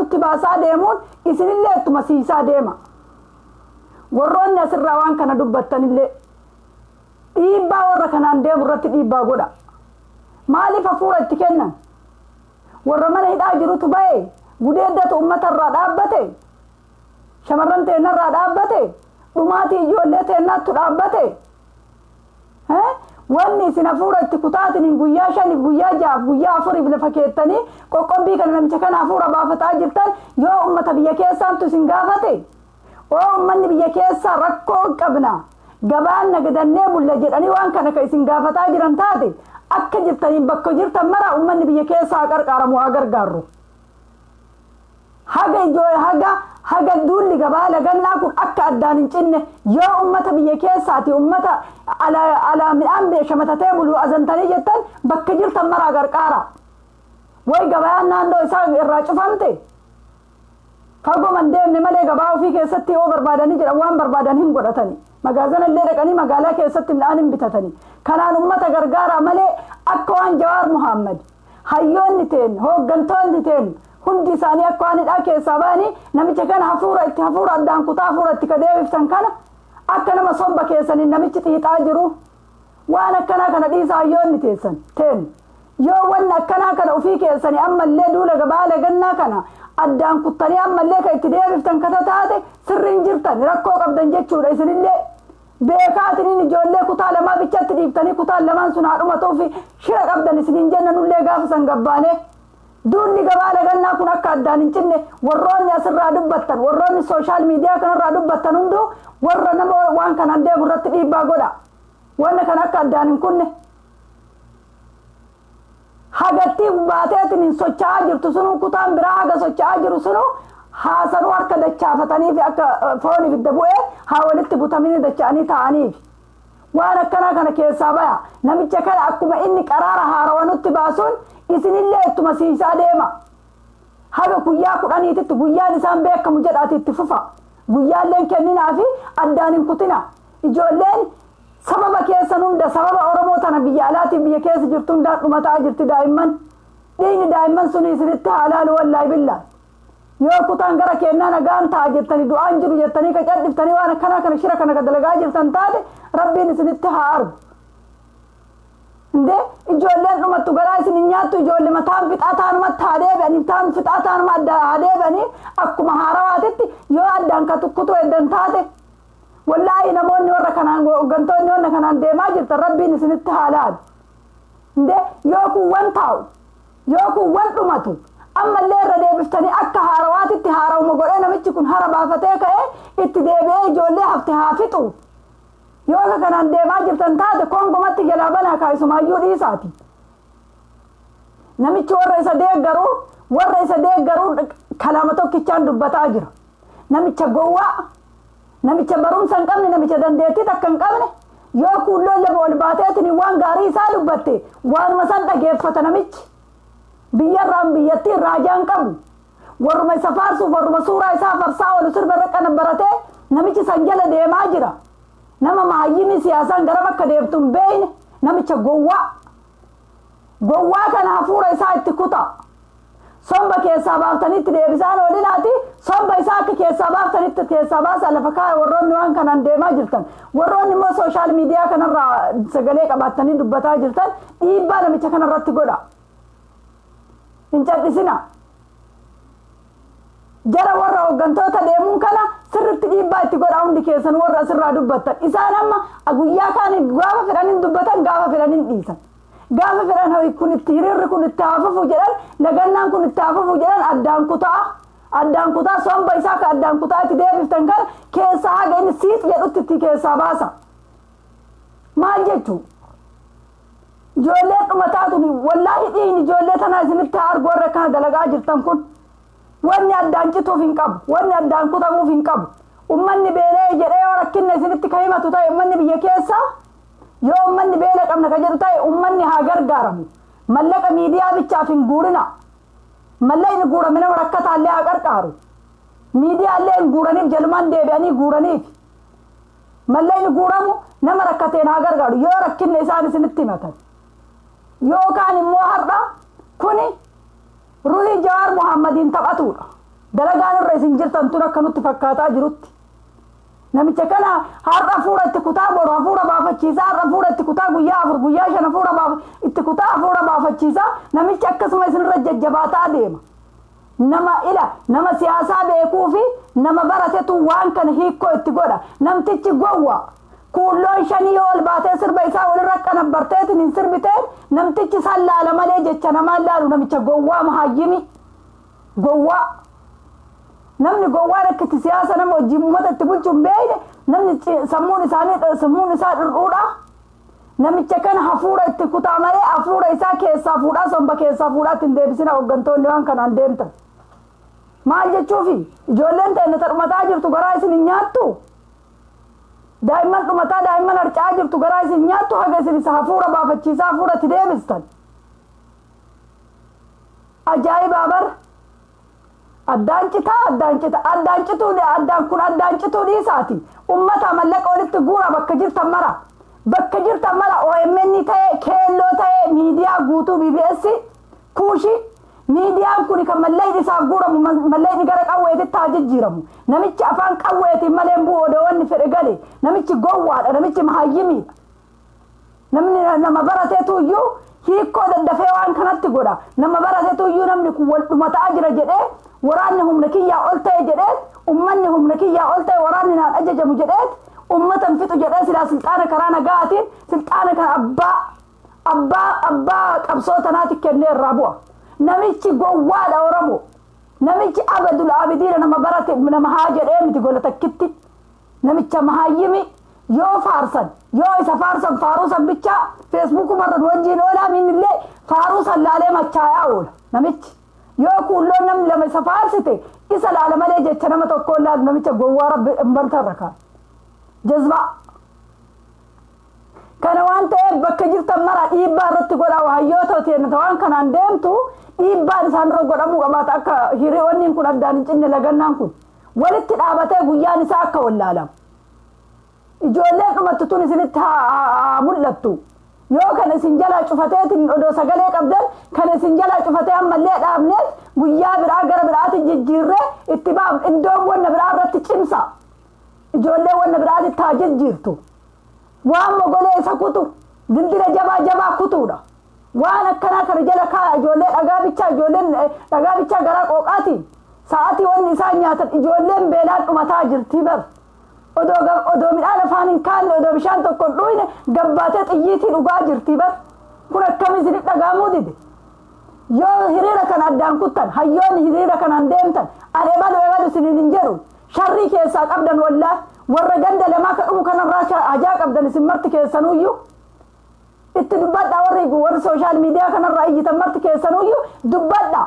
nutti baasaa deemuun isinillee ittuma siisaa deema. Warroonni asirraa waan kana dubbattanillee dhiibbaa warra kanaan deemu irratti dhiibbaa godha. Maaliif hafuura itti kennan? Warra mana hidhaa jirutu ba'e gudeeddatu ummata irraa dhaabbate, shamarran teenya irraa dhaabbate, dhumaatii ijoollee teenyaattu dhaabbate. Wanni isin hafuura itti kutaatiin guyyaa 5 guyyaa 6 guyyaa 4 lafa keettanii qoqqobbii kana namicha kana hafuura baafataa jirtan yoo ummata biyya keessaantu isin gaafate, ummanni biyya keessaa rakkoo qabna gabaan nagadannee bulla jedhanii waan kana ka isin gaafataa jiran taate akka jirtaniin bakka jirtan mara ummanni biyya keessaa qarqaaramu haa gargaarru. Haga duulli gabaa lagannaa kun akka addaan hin cinne yoo ummata biyya keessaati ummata ala midhaan beeshamatatee bulu azantanii jettan bakka jirtan mara gargaara. Way gabayaan naannoo isaa irraa cufamte fagoo man deemne malee gabaa ofii keessatti yoo barbaadanii jedhan waan barbaadan hin godhatani. Magaazana illee dhaqanii magaalaa keessatti midhaan hin bitatani. Kanaan ummata gargaara malee akka waan Jawaar Muhammad hayyoonni teen hooggantoonni teen hundi isaanii akka waan hidhaa keessaa ba'anii namicha kana hafuura addaan kutaa hafuura itti kadeebiftan kana akka nama somba keessanii namichi xiixaa jiru waan akkanaa kana dhiisa hayyoonni teessan teen yoo wanni akkanaa kana ofii keessanii ammallee duula gabaa lagannaa kana addaan kuttanii ammallee ka itti deebiftan kata taate sirriin jirtan rakkoo qabdan jechuudha. Isinillee beekaatiin ijoollee kutaa lamaa bichatti dhiiftanii kutaa lamaan sun haadhumatuufi shira qabdan isiniin jenna nullee gaafa san gabbaane. Duulli gabaa lagannaa kun akka addaan hin cinne warroonni asirraa dubbattan warroonni sooshaal miidiyaa kanarraa dubbattan hunduu warra nama waan kanaan deemu irratti dhiibbaa godha. Wanna kan akka addaan hin kunne hagatti baateetiin hin socho'aa jirtu sunu kutaan biraa haga socho'aa jiru sunu haasanuu harka dachaafatanii fi akka foon ibidda bu'ee haa walitti butamanii dacha'anii taa'aniif waan akkanaa kana keessaa baya. Namicha kana akkuma inni qaraara haarawa nutti baasuun isinillee ittuma siisaa deema. Haga guyyaa 10titti guyyaan isaan beekamu jedhaati itti fufa. Guyyaalleen kenninaa fi addaan hin kutina. Ijoolleen sababa keessan hunda sababa Oromoo tana biyya alaatiin biyya keessa jirtu hundaan dhumataa jirti daa'imman. Dhiigni daa'imman suni isinitti haalaalu wallaahi billaa. Yoo kutaan gara kennaa nagaan ta'a jettanii du'aan jiru jettanii ka cadhiftanii waan akkanaa kana shira kana dalagaa jirtan taate rabbiin isinitti haa argu. Ijoolleen dhumattu garaa isin nyaattu ijoollee mataan fixaa taanumatti haa deebi'anii taan fixaa taanuma adda haa deebi'anii akkuma haarawaatitti yoo addaan ka tukkutu eddan taate wallaahi namoonni warra kanaan hooggantoonni warra kanaan deemaa jirtan rabbiin isinitti haa laalu. Yoo kun wan taa'u yoo kun wan dhumatu ammallee irra deebiftanii akka haarawaatitti haarawuma godhee namichi kun hara baafatee ka'ee itti deebi'ee ijoollee hafte haa fixu. Yoo kanaan deemaa jirtan taate kongomatti jalaa banaa kaayisumaayyuu dhiisaati. Namichi warra isa deeggaruu kalaama tokkichaan dubbataa jira. Namicha gowwaa, namicha barumsa hin qabne, namicha dandeettii takka hin qabne yoo kuulloo lama ol baateetiin waan gaarii isaa dubbatte waanuma san dhageeffata namichi. Biyyarraan biyyattii raajaan qabu. Warruma isa faarsuuf warruma suuraa isaa farsaa ol sirba irra qanabbaratee namichi san jala deemaa jira. Nama maayyini siyaasaan gara bakka deebtu hin beekne namicha gowwaa kana hafuura isaa itti kuta. Somba keessaa baaftanitti deebisaan oolinaati somba isaa akka keessaa baaftanitti keessaa baasaa lafa kaa'e warroonni waan kanaan deemaa jirtan warroonni immoo sooshaal miidiyaa kanarraa sagalee qabaatanii dubbataa jirtan dhiibbaa namicha kanarratti godha. Hin cadhisina. Jara warra hooggantoota deemuun kana sirriitti dhiibbaa itti godha hundi keessan warra asirraa dubbattan. Isaan amma guyyaa kaan gaafa fedhaniin dubbatan gaafa fedhaniin dhiisan. Gaafa fedhan kun itti hiriirri kun itti hafufu jedhan lagannaan kun itti hafufu jedhan addaan kutaa somba isaa ka addaan kutaa itti deebiftan kana keessaa haga inni siit jedhutti itti keessaa baasa. Maal jechuun? Ijoollee dhumataatu wallaahi dhiigni ijoollee tanaa isinitti argu warra kana dalagaa jirtan kun. Wanni addaan cituuf hin qabu, wanni addaan kutamuuf hin qabu. Ummanni beelee jedhee yoo rakkinna isinitti ka himatu ta'e ummanni biyya keessaa yoo ummanni beela qabna ka jedhu ta'e ummanni haa gargaaramu. Mallaqa miidiyaa bichaaf hin guurina. Mallaqni guurame nama rakkataallee haa qarqaaru. Miidiyaallee hin guuraniif jalumaan deebi'anii guuraniif. Mallaqni guuramu nama rakkateen haa gargaaru yoo rakkinna isaan isinitti himatan. Yookaan immoo har'a kuni ruhii Jawaar Muhammadiin taphatudha. dalagaan irra isin jirtan tun akkanutti fakkaataa jirutti namicha kana har'a fuudha itti kutaa boru hafuura baafachiisaa har'a fuudha itti kutaa guyyaa 4 guyyaa 5 hafuura itti kutaa hafuura baafachiisaa namicha akkasuma isinirra jajjabaataa deema nama siyaasaa beekuu fi nama baratetu waan kana hiikoo itti godha namtichi gowwa kuulloon 5 ol baatee sirba isaa walirra qanabbarteetiin hin sirbiteen namtichi sallaala malee jecha namaan laalu namicha gowwaa mahayyimi gowwaa namni gowwaan akkatti siyaasa nama wajjin uummata itti bulchuun beeyne namni sammuun isaa dhir'uudha namicha kana hafuura itti kutaa malee hafuura isaa keessaa fuudhaa somba keessaa fuudhaatti hin deebisina hooggantoonni waan kanaan deemtan maal jechuufi ijoolleen ta'e dhumataa jirtu garaa isin hin nyaattu daa'imman dhumataa daa'imman harcaa jirtu garaa isin nyaattu haga isin isa hafuura baafachiisaa hafuura itti deebistan ajaa'ibaa bara addaan cituu dhiisaati ummata mallaqa walitti guura bakka jirtan mara OMN ta'e keelloo ta'e miidiyaa guutuu BBS kuushi miidiyaan kun kan mallayni isaaf guuramu mallayni gara qawweetitti haa jijjiiramu namichi afaan qawweetiin malee bu'oo odoonni fedhe gale namichi gowwaadha namichi mahayyimiidha namni nama barateetu iyyuu hiikoo daddafee waan kanatti godha nama barateetu iyyuu namni kun wal dhumataa jira jedhee waraanni humna kiyyaa ol ta'e jedheet ummanni humna kiyyaa ol ta'e waraanni naan ajajamu jedheet ummatan fixu jedhee silaa silxaana karaa nagaatiin silxaana kan abbaa qabsoo tanaati kennee irraa bu'a namichi gowwaadha Oromoo namichi abadul abidiina nama barate nama haa jedhee miti gola takkitti namicha mahayyimi yoo faarsan yoo isa faarsan faaruusan bicha Facebook marra wajjin oolaa minillee faaruusan laalee machaayaa oola namichi yoo kuulloon namni lama isa faarsite isa laala malee jecha nama tokkoon laal namicha gowwaa rabbi imbartarra kaa jazba kana waan ta'eef bakka jirtan mara dhiibbaa irratti godhaa hayyoota ta'een waan kanaan deemtu dhiibbaan isaan irra godhamuu qabaata akka hiriyoonni kun addaan hin cinne lagannaan kun walitti dhaabatee guyyaan isaa akka wallaalamu ijoollee dhumattu tun isinitti haa mul'attu yoo kan isin jalaa cufateetiin odoo sagalee qabdan kan isin jalaa cufatee ammallee dhaabneet guyyaa biraa gara biraatti jijjiirree itti baam iddoon wanna biraa irratti cimsa ijoollee wanna biraatti taa jijjiirtu waan mogolee isa kutu dildira jabaa kutuudha waan akkanaa kana jala kaa ijoollee ijoolleen dhagaa bichaa garaa qooqaati sa'aatii wanni isaan nyaatan ijoolleen beelaan dhumataa jirti bar odoo midhaan afaan hin kaanne odoo bishaan tokko hin dhuyne gabbaatee xiyyiitii dhugaa jirti bar kun akkami isinit dhagaamuu dide yoo hiriira kana addaan kuttan hayyoonni hiriira kanaan deemtan ani ebalu isiniin hin jedhu sharrii keessaa qabdan wallaa warra ganda lamaa ka dhumu kanarraa hajaa qabdan isin marti keessanuyyuu itti dubbadha warri sooshaal miidiyaa kanarraa iyyitan marti keessanuyyuu dubbadha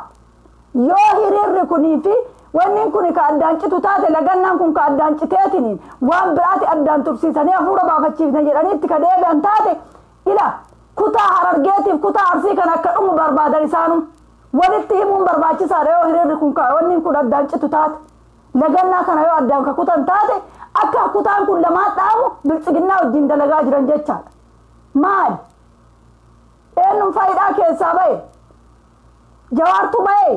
yoo hiriirri kunii fi wanni kun ka addaan citu taate lagannaan kun ka addaan citeetiniin waan biraati addaan tursiisanii hafuura baafachiifne jedhaniitti ka deebi'an taate ila kutaa Harargeetiif kutaa Arsii kan akka dhumu barbaadan isaanu walitti himuun barbaachisaadha yoo hiriirri kun ka wanni kun addaan citu taate lagannaa kana yoo addaan ka kutan taate akka kutaan kun lamaan dhaamu bilchiginnaa wajjin dalagaa jiran jechaadha maal eenyuun faayidaa keessaa ba'e Jawaartu ba'e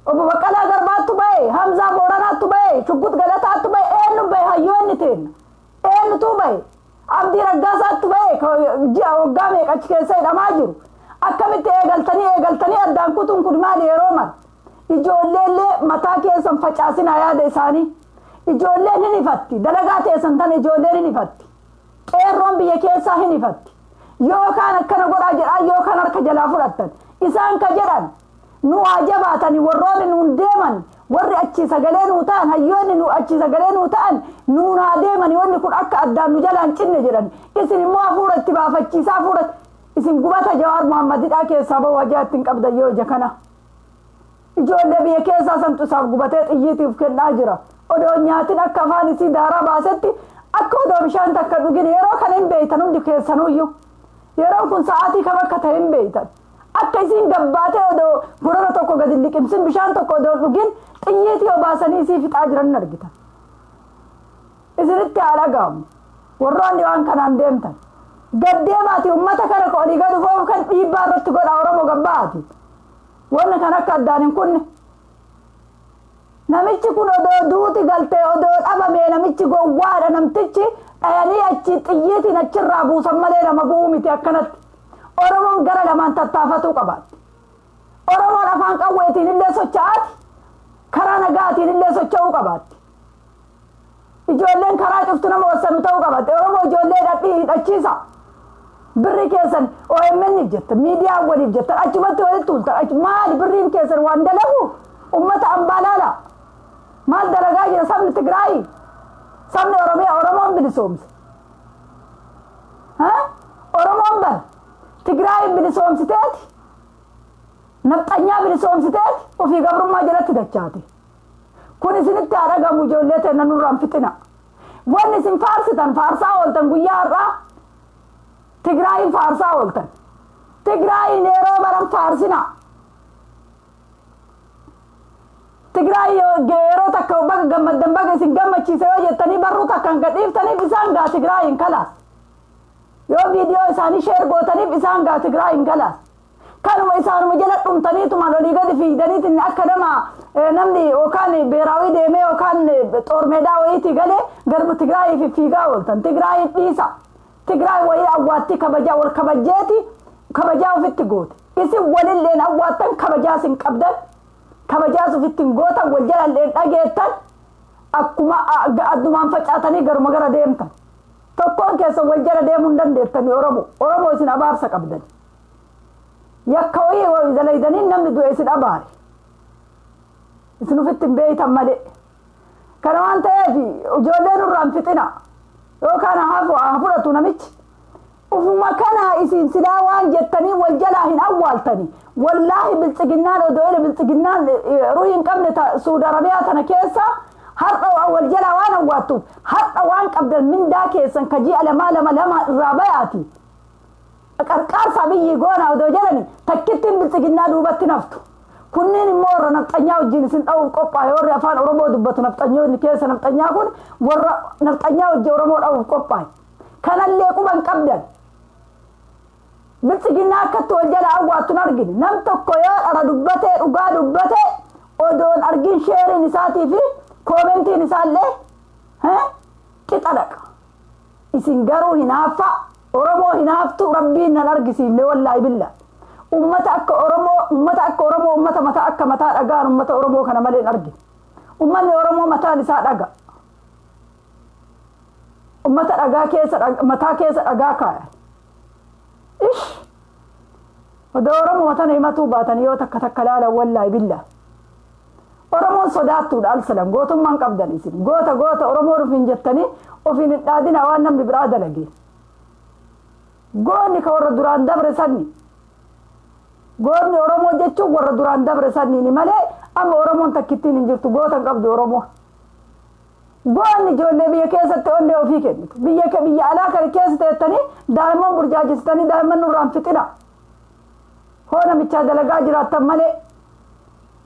Obbo Baqqalaa Garbaattu ba'e Hamzaa Booranaattu ba'e Shuggut Galataattu ba'e eenyu ba'e hayyoonni teenna eenyutu ba'e Abdii Raggaasaattu ba'e ji'a waggaa meeqachi keessa hidhamaa jiru akkamitti eegaltanii addaan kutuun kun maali yeroo mara ijoolleellee mataa keessan facaasinaa yaada isaanii ijoolleen hin ifatti dalagaa teessan tan ijoolleen hin ifatti qeerroon biyya keessaa hin ifatti yookaan akkana godhaa jedhaa yookaan harka jalaa fudhattan isaan ka jedhan nu jabaatani warroonni nuun deeman warri achi sagalee nuu ta'an hayyoonni nu achi sagalee nuu ta'an nuun haa deemani wanni kun akka addaan nu jalaan cinne jedhan isin immoo hafuura itti baafachiisaa hafuura isin gubata Jawaar Muhammadidhaa keessaa ba'u wajaa ittiin qabdan yoo ija kana ijoollee biyya keessaa santu isaaf gubatee xiyyiitiif kennaa jira odoo nyaatin akka afaan isii daaraa baasetti akka odoo bishaan takka dhugin yeroo kana hin beeytan hundi keessanuyyuu yeroo kun sa'aatii kam akka ta'e hin beeytan akka isiin gabbaatee odoo gorora tokko gadi liqimsin bishaan tokko odoo dhugin xiyyiitii obaasanii isii fixaa jiran hin argitan isinitti haa dhaga'amu warroonni waan kanaan deemtan gaddeemaati ummata kana ka olii gad dhufoof kan dhiibbaa irratti godha Oromoo gabbaati wanni kan akka addaan hin kunne namichi kun odoo duuti galtee odoo dhabame namichi gowwaadha namtichi dhayanii achi xiyyiitiin achirraa buusan malee nama bu'uu miti akkanatti Oromoon gara lamaan tattaafatuu qabaatti Oromoon afaan qawweetiin illee socho'aati karaa nagaatiin illee socho'uu qabaatti ijoolleen karaa cuftu nama wassanu ta'uu qabaatti Oromoo ijoollee hidhachiisa birri keessan OMN jetta miidiyaa waliif jetta achumatti walitti tuulta maali birriin keessan waan dalagu ummata ambaalaala maal dalagaa jira sabni Tigraay sabni Oromiyaa Oromoon bilisoomse Oromoon bar Tigraay bilisoomsiteeti nafxanyaa bilisoomsiteeti ofii gabrummaa jalatti dachaate kun isinitti haadhagamu ijoollee teena nurraan fixina wanni isin faarsitan faarsaa ooltan guyyaa har'aa Tigraayin faarsaa ooltan Tigraayin yeroo baran faarsina Tigraay yeroo takka baga gammaddan baga isin gammachiise yoo jettanii barruu takkaan gadhiiftaniif isaan gaa Tigraayin kalaas yoo viidiyoo isaanii sheer gootaniif isaan gaa Tigraayin kalaas kanuma isaanuma jala dhumtaniituma lolii gadi fiigdaniitiin akka nama namni yookaan beeraawii deemee yookaan xoormeedaa wayiitii galee garba Tigraayiif fiigaa ooltan Tigraayin dhiisa Tigraay wayii awwaatti kabajaa wal kabajeeti kabajaa ofitti goote isin walilleen awwaattan kabajaa isin qabdan kabajaa ofitti gootan wal jalalleen dhageettan akkuma addumaan facaatanii garuma gara deemtan tokkoon keessa wal jala deemuu hin dandeettanii Oromoo isin abaarsa qabdan yakka wayii dalaydanii namni du'e isin abaare isin ofitti hin beeytan malee kana waan ta'eef ijoolleen nurraan fixina yookaan hafudhatu namichi ufuma kana isin silaa waan jettanii wal jalaa hin awwaaltanii wallaahi biltsiginnaan odoo biltsiginnaan ruuhin qabne Suudi Arabiyaa tana keessa har'a wal jalaa waan awwaattuuf har'a waan qabdan mindaa keessan kajii lama irraa bayaati qarqaarsa biyyi goona odoo jedhani takkittiin biltsiginnaa duubatti naftu kunniin immoo warra nafxanyaa wajjin isin dha'uuf qophaa'e warri afaan Oromoo dubbatu nafxanyoonni keessa nafxanyaa kun warra nafxanyaa wajjin Oromoo dha'uuf qophaa'e kanallee quban qabdan biltsiginnaa akkatti wal jala awwaattuun argine nam tokko yoo dhara dubbatee dhugaa dubbatee odoon argin sheeriin isaatii fi koomentiin isaallee qixa dhaqa isin garuu hinaafa Oromoo hinaaftu rabbiin nan argisiifne wallaahi billah ummata akka Oromoo ummata mata akka mataa dhagaan ummata Oromoo kana malee argine ummanni Oromoo mataan isaa dhaga ummata dhagaa keessa mataa keessa dhagaa kaaya odoo Oromoo matan himatu baatan yoo takka laala wallaahi billah Oromoon sodaattuudha alsalan gootummaan qabdan isin goota Oromoo rufin jettanii ofiin hin dhaadina waan namni biraa dalage goonni ka warra duraan dabre sanni goonni Oromoo jechuun warra duraan dabre sanni malee amma Oromoon takkittiin hin jirtu gootan qabdu Oromoo goonni ijoollee biyya keessatti onnee ofii kennitu biyya alaa kana keessa teettanii daa'imman burjaajistanii daa'imman nurraan fixina hoona michaa dalagaa jiraattan malee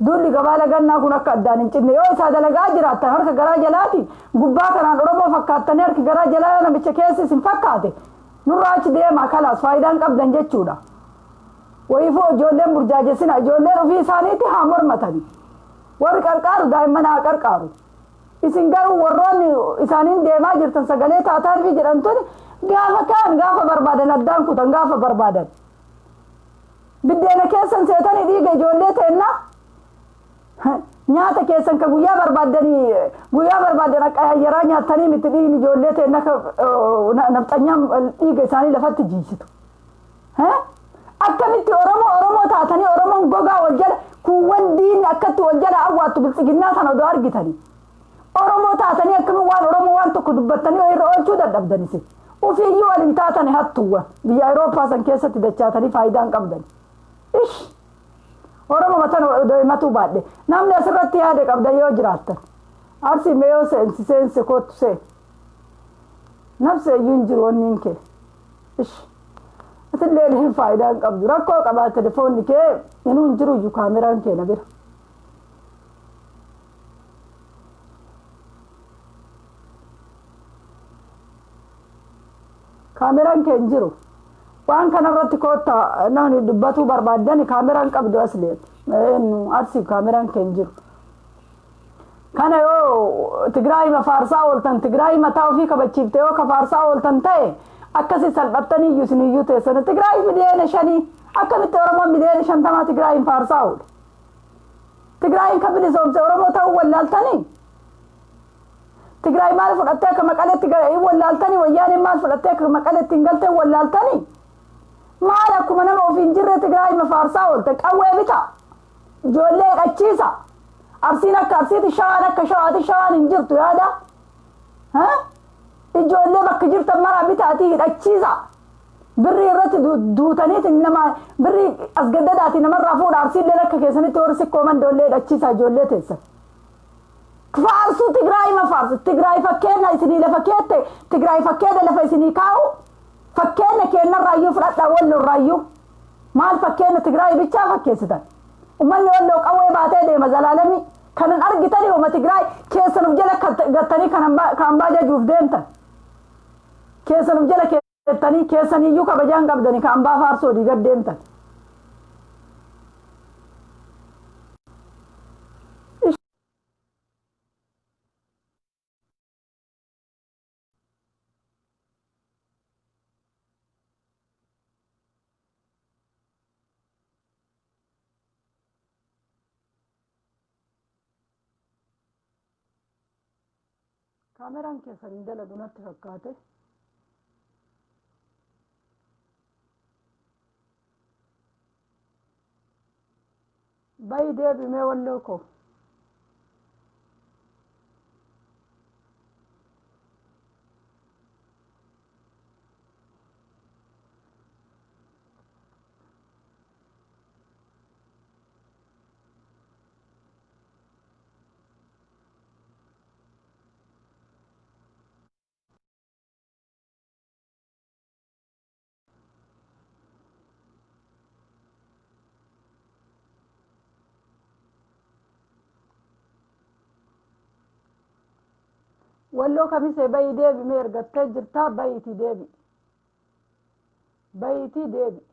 duulli gabaa lagannaa kun akka addaan hin cinne yoo isaa dalagaa jiraattan harka garaa jalaatiin gubbaa kanaan Oromoo fakkaattanii harki garaa jalaa yoo namicha keessa isin fakkaate nurraa achi deemaa kalaas faayidaan qabdan jechuudha wayifoo ijoolleen burjaajessina ijoolleen ofii isaaniitti haa mormatanii warri qarqaaru daa'imman haa qarqaaru isin garuu warroonni isaaniin deemaa jirtan sagalee taataarbii jedhamtuni gaafa barbaadan addaan kutan gaafa barbaadan biddeena keessan seetanii dhiiga ijoollee teennaa nyaata keessan ka guyyaa barbaadan akka ayyaraa nyaatanii miti dhiigni ijoollee teenna nafxanyaan dhiiga isaanii lafatti jiisitu akkamitti Oromoo taatanii Oromoon gogaa wal jala kuuwwan diinni akkatti wal jala awwaattu biltsiginnaa sana odoo argitanii Oromoo taatanii akkamitti waan Oromoo waan tokko dubbattanii irra oolchuu dadhabdanisi ufiiyyuu waliin taatanii hattuuwwan biyya Awurooppaa san keessatti dachaatanii faayidaan qabdan Oromoo matan himatu baadhe namni asirratti yaada qabda yoo jiraattan arsi mee seense kootu see nafsa iyyuu hin jiru wanniin kee asillee hin faayidaan qabdu rakkoo qabaa telefoonni kee inuu hin jiru iyyuu kaameraan kee na bira kaameraan kee hin jiru waan kanarratti kootta namni dubbatu barbaadan kaameraan qabdu asleet arsi kaameraan kee hin jiru kana yoo Tigraay mafaarsaa ooltan Tigraay mataa ofii kabachiifte yoo kafaarsaa ooltan ta'e akkasi salphattanii iyyuu isin iyyuu teessan Tigraay miliyoona 5 akkamitti Oromoon miliyoona 50 Tigraayin faarsaa oolu Tigraayin kan bilisoomse Oromoo ta'uu wallaaltanii Tigraay maal fudhattee akka Maqaleetti wallaaltanii wayyaaniin maal fudhattee akka Maqaleetti hin galtee wallaaltanii maal akkuma nama ofiin jirre Tigraay mafaarsaa oolte qawwee bita ijoollee hidhachiisa Arsiin akka arsiiti shawaan akka shawaati shawaan hin jirtu yaada ijoollee bakka jirtan mara bitaatii hidhachiisa birrii irratti duutaniiti nama birrii as gaddadaati namarraa fuudha arsiillee akka keessanitti warri sikkoo mandoollee hidhachiisa ijoollee teessan faarsu Tigraay mafaarsu Tigraay fakkeenya isinii lafa keette Tigraay fakkeenya lafa isinii kaa'u fakkeenya kennarraayyuu fudhadhaa wallorraayyuu maal fakkeenya Tigraay bichaa fakkeessitan ummanni walloo qawwee baatee deema zalaalami kanan argitanii uma Tigraay keessanuf jala gattanii kan baajajuuf deemtan keessanuf jala keettanii keessaniyyuu kabajaan qabdanii kan baa faarsoo diigad deemtan kaameraan keessan hin dalagu natti fakkaate bayi deebimee walloo koo walloo kamise bayi deebimee ergattee jirtaa bayiitii deebi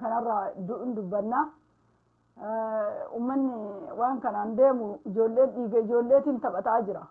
kanarraa dubbannaa ummanni waan kanaan deemu ijoollee dhiiga ijoolleetiin taphataa jira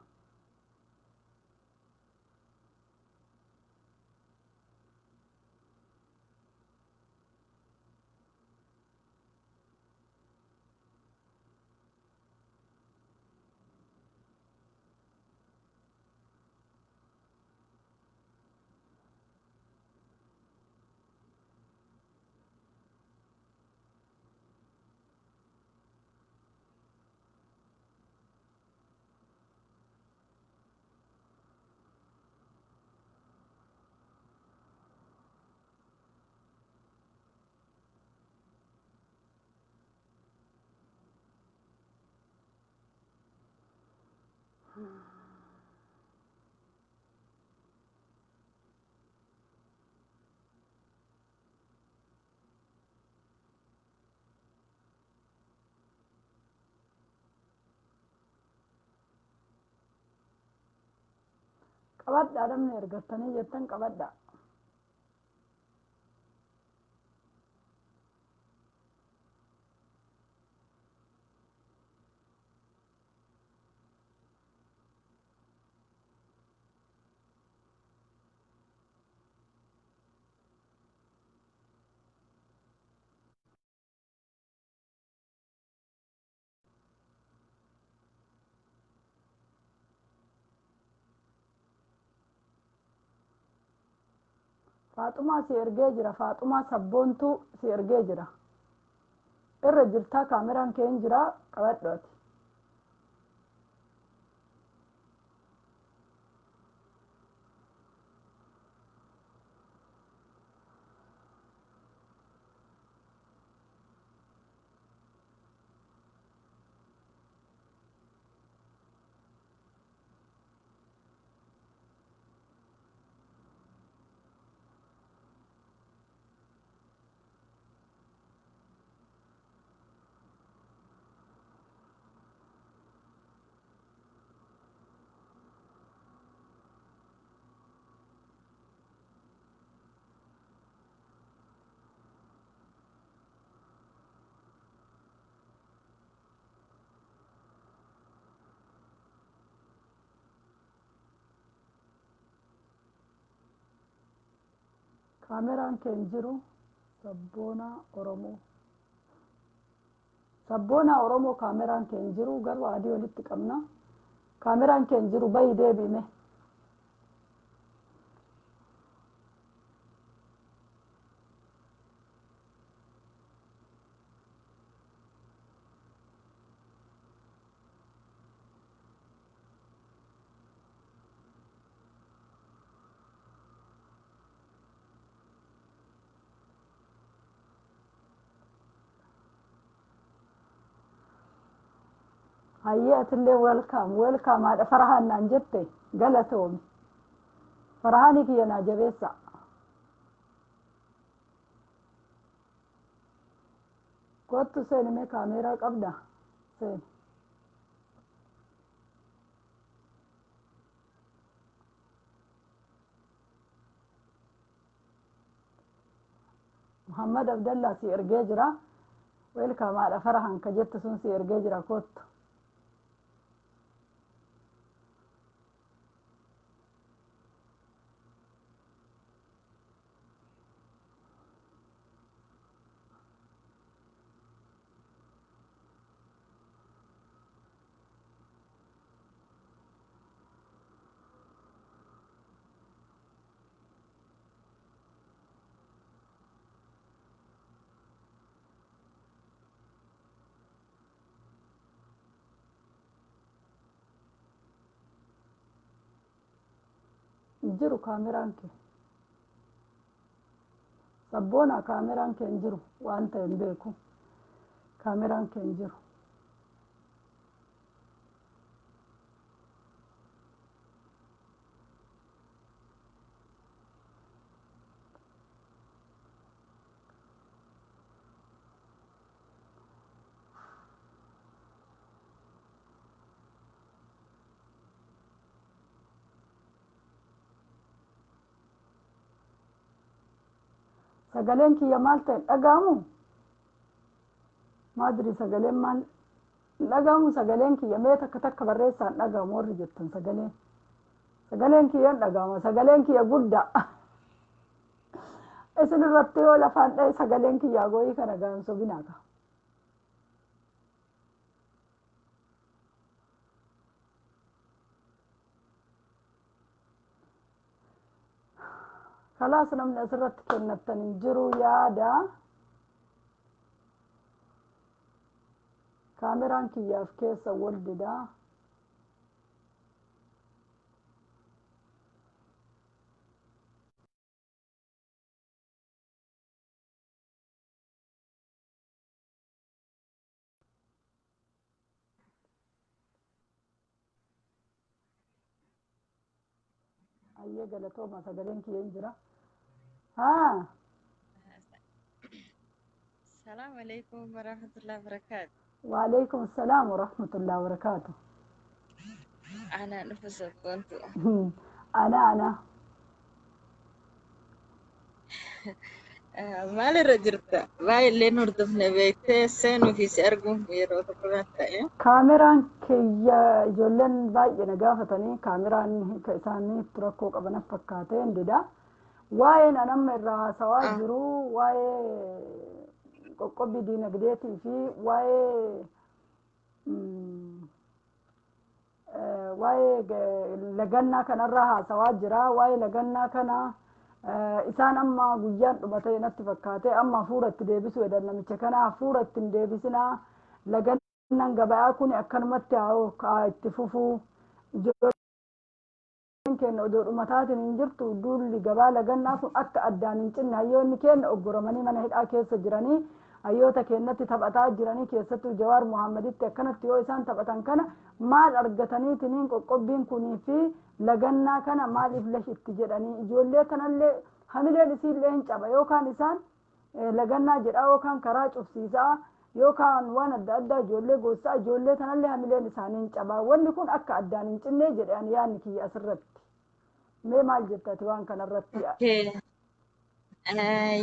qabadhaa namni ergattanii jettan qabadhaa Faaxumaa si ergee jira Faaxumaa sabboontuu si ergee jira irra jirtaa kaameraan kee hin jira qabadhooti kaameraan kee hin jiru sabboonaa Oromoo. Sabboonaa Oromoo kaameraan kee hin jiru garuu adii walitti qabna. Kaameraan kee hin jiru bayi deebime. Hayyatillee welcome haadha Farahaan naan jette galatoomi. Farahaanii kiyya naa jabeessa. Kottu seeni mee kaameeraa qabda seeni. Muhammad Abdallah si ergee jira. Welcome haadha Farahaan ka jette sun si ergee jira kottu. Jiru kaameraan kee. Sabboonaa kaameraan kee hin jiru waan ta'e hin beeku. Kaameraan kee hin jiru. Sagaleen kiyya maal ta'e dhaga'amu? Maadri sagaleen maal dhaga'amu? Sagaleen kiyya mee takka barreessaan dhaga'amu warri jettan sagaleen. Sagaleen kiyya dhaga'ama. Sagaleen kiyya guddaa. Isin irratti yoo lafaan dha'e sagaleen kiyya gooyii kana dhaga'an sobinaa ka. Kalaas namni asirratti kennatan hin jiru yaada. Kaameraan kiyyaaf keessa wal dida. Ayyee galatooma sagaleen kiyya hin jira. Haa. السلام عليكم ورحمة الله وبركاته. وعليكم السلام ورحمة الله وبركاته. أنا نفس كنت أنا ما لرجرت باي اللي نردف نبيته سنو في سأرجم يروح كلها كاميران كي جولن باي نجافتني كاميران كإساني تركوا قبنا فكاتين ددا واين أنا مرة سواجرو واي قبي دي نقديتي في واي لجنا كان الرها سواجرا واي لجنا كان إسان أما جيان ربطي نتفكاته أما فورة ديبسو إذا نمشي كنا فورة ديبسنا لجنا جباء كوني أكرمت أو كاتفوفو كن أدور متات نجرت ودول لجباء لجنا سو أدان إنشنا يوم كن أجرمني من هيد أكيد سجراني أيوة كأنتي تبعتها جراني كيستو جوار محمد تكنت يو إنسان تبعتان كنا ما أرجتني تنين قبين كوني في لجنا كنا ما لفلش تجراني جولة تنالله هميله لسيل لين شبا يو كان إنسان لجنا جرا يو كان كراج أفسيزا يو كان وانا دادا جولة قصة جولة تنالله هميله لسانين شبا ونكون أكا أدانين تنين جراني يعني كي أسرت ما جبت توان كان الرتي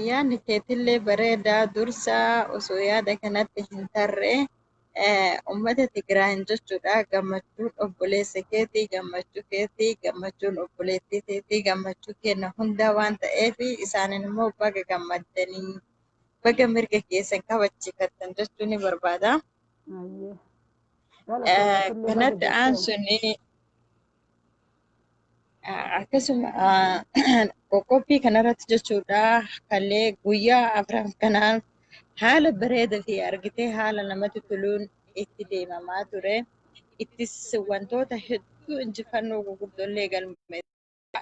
يعني كتلة بريدة درسة وسويا ده كانت تنترة Uummata Tigraayin jechuudha. Gammachuun obboleessa keetii, gammachuu keetii, gammachuun obboleettii keetii, gammachuu kenna hunda waan ta'eef isaanin immoo baga gammaddanii baga mirga keessan kabachiifattan jechuu ni barbaada. Ayyee. Galatoomatillee baga Kanatti jetteen. aansuun akkasuma qoqqobbii kanarratti jechuudha. Kallee guyyaa afran kanaaf haala bareedaa fi argitee haala namatti toluun itti deemamaa ture. Ittis wantoota hedduu injifannoo gurguddoolee galmee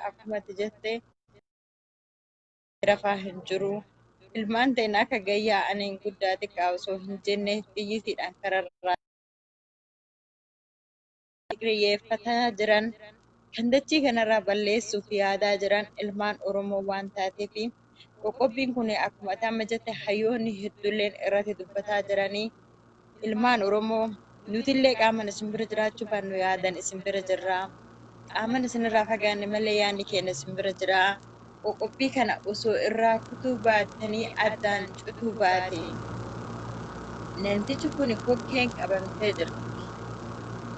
akkuma jettee rafaa hin jiru. Ilmaan ta'in akka gayyaa aniin guddaa xiqqaa osoo hin jenne xiyyiitiidhaan kararraa xiyyeeffataa jiran kan dachii kanarraa balleessuuf yaadaa jiran ilmaan Oromoo waan taateef qoqqobbiin kun akkuma amma jette hayyoonni hedduulleen irratti dubbataa jiranii ilmaan Oromoo nutillee qaaman isin bira jiraachuu baannu yaadan isin bira jirraa. Qaaman isinirraa fagaanne malee yaadni keenya isin bira jiraa. Qoqqobbii kana osoo irraa kutuu baattanii addaan cutuu baate namtichi kun kokkeen qabamtee jirti.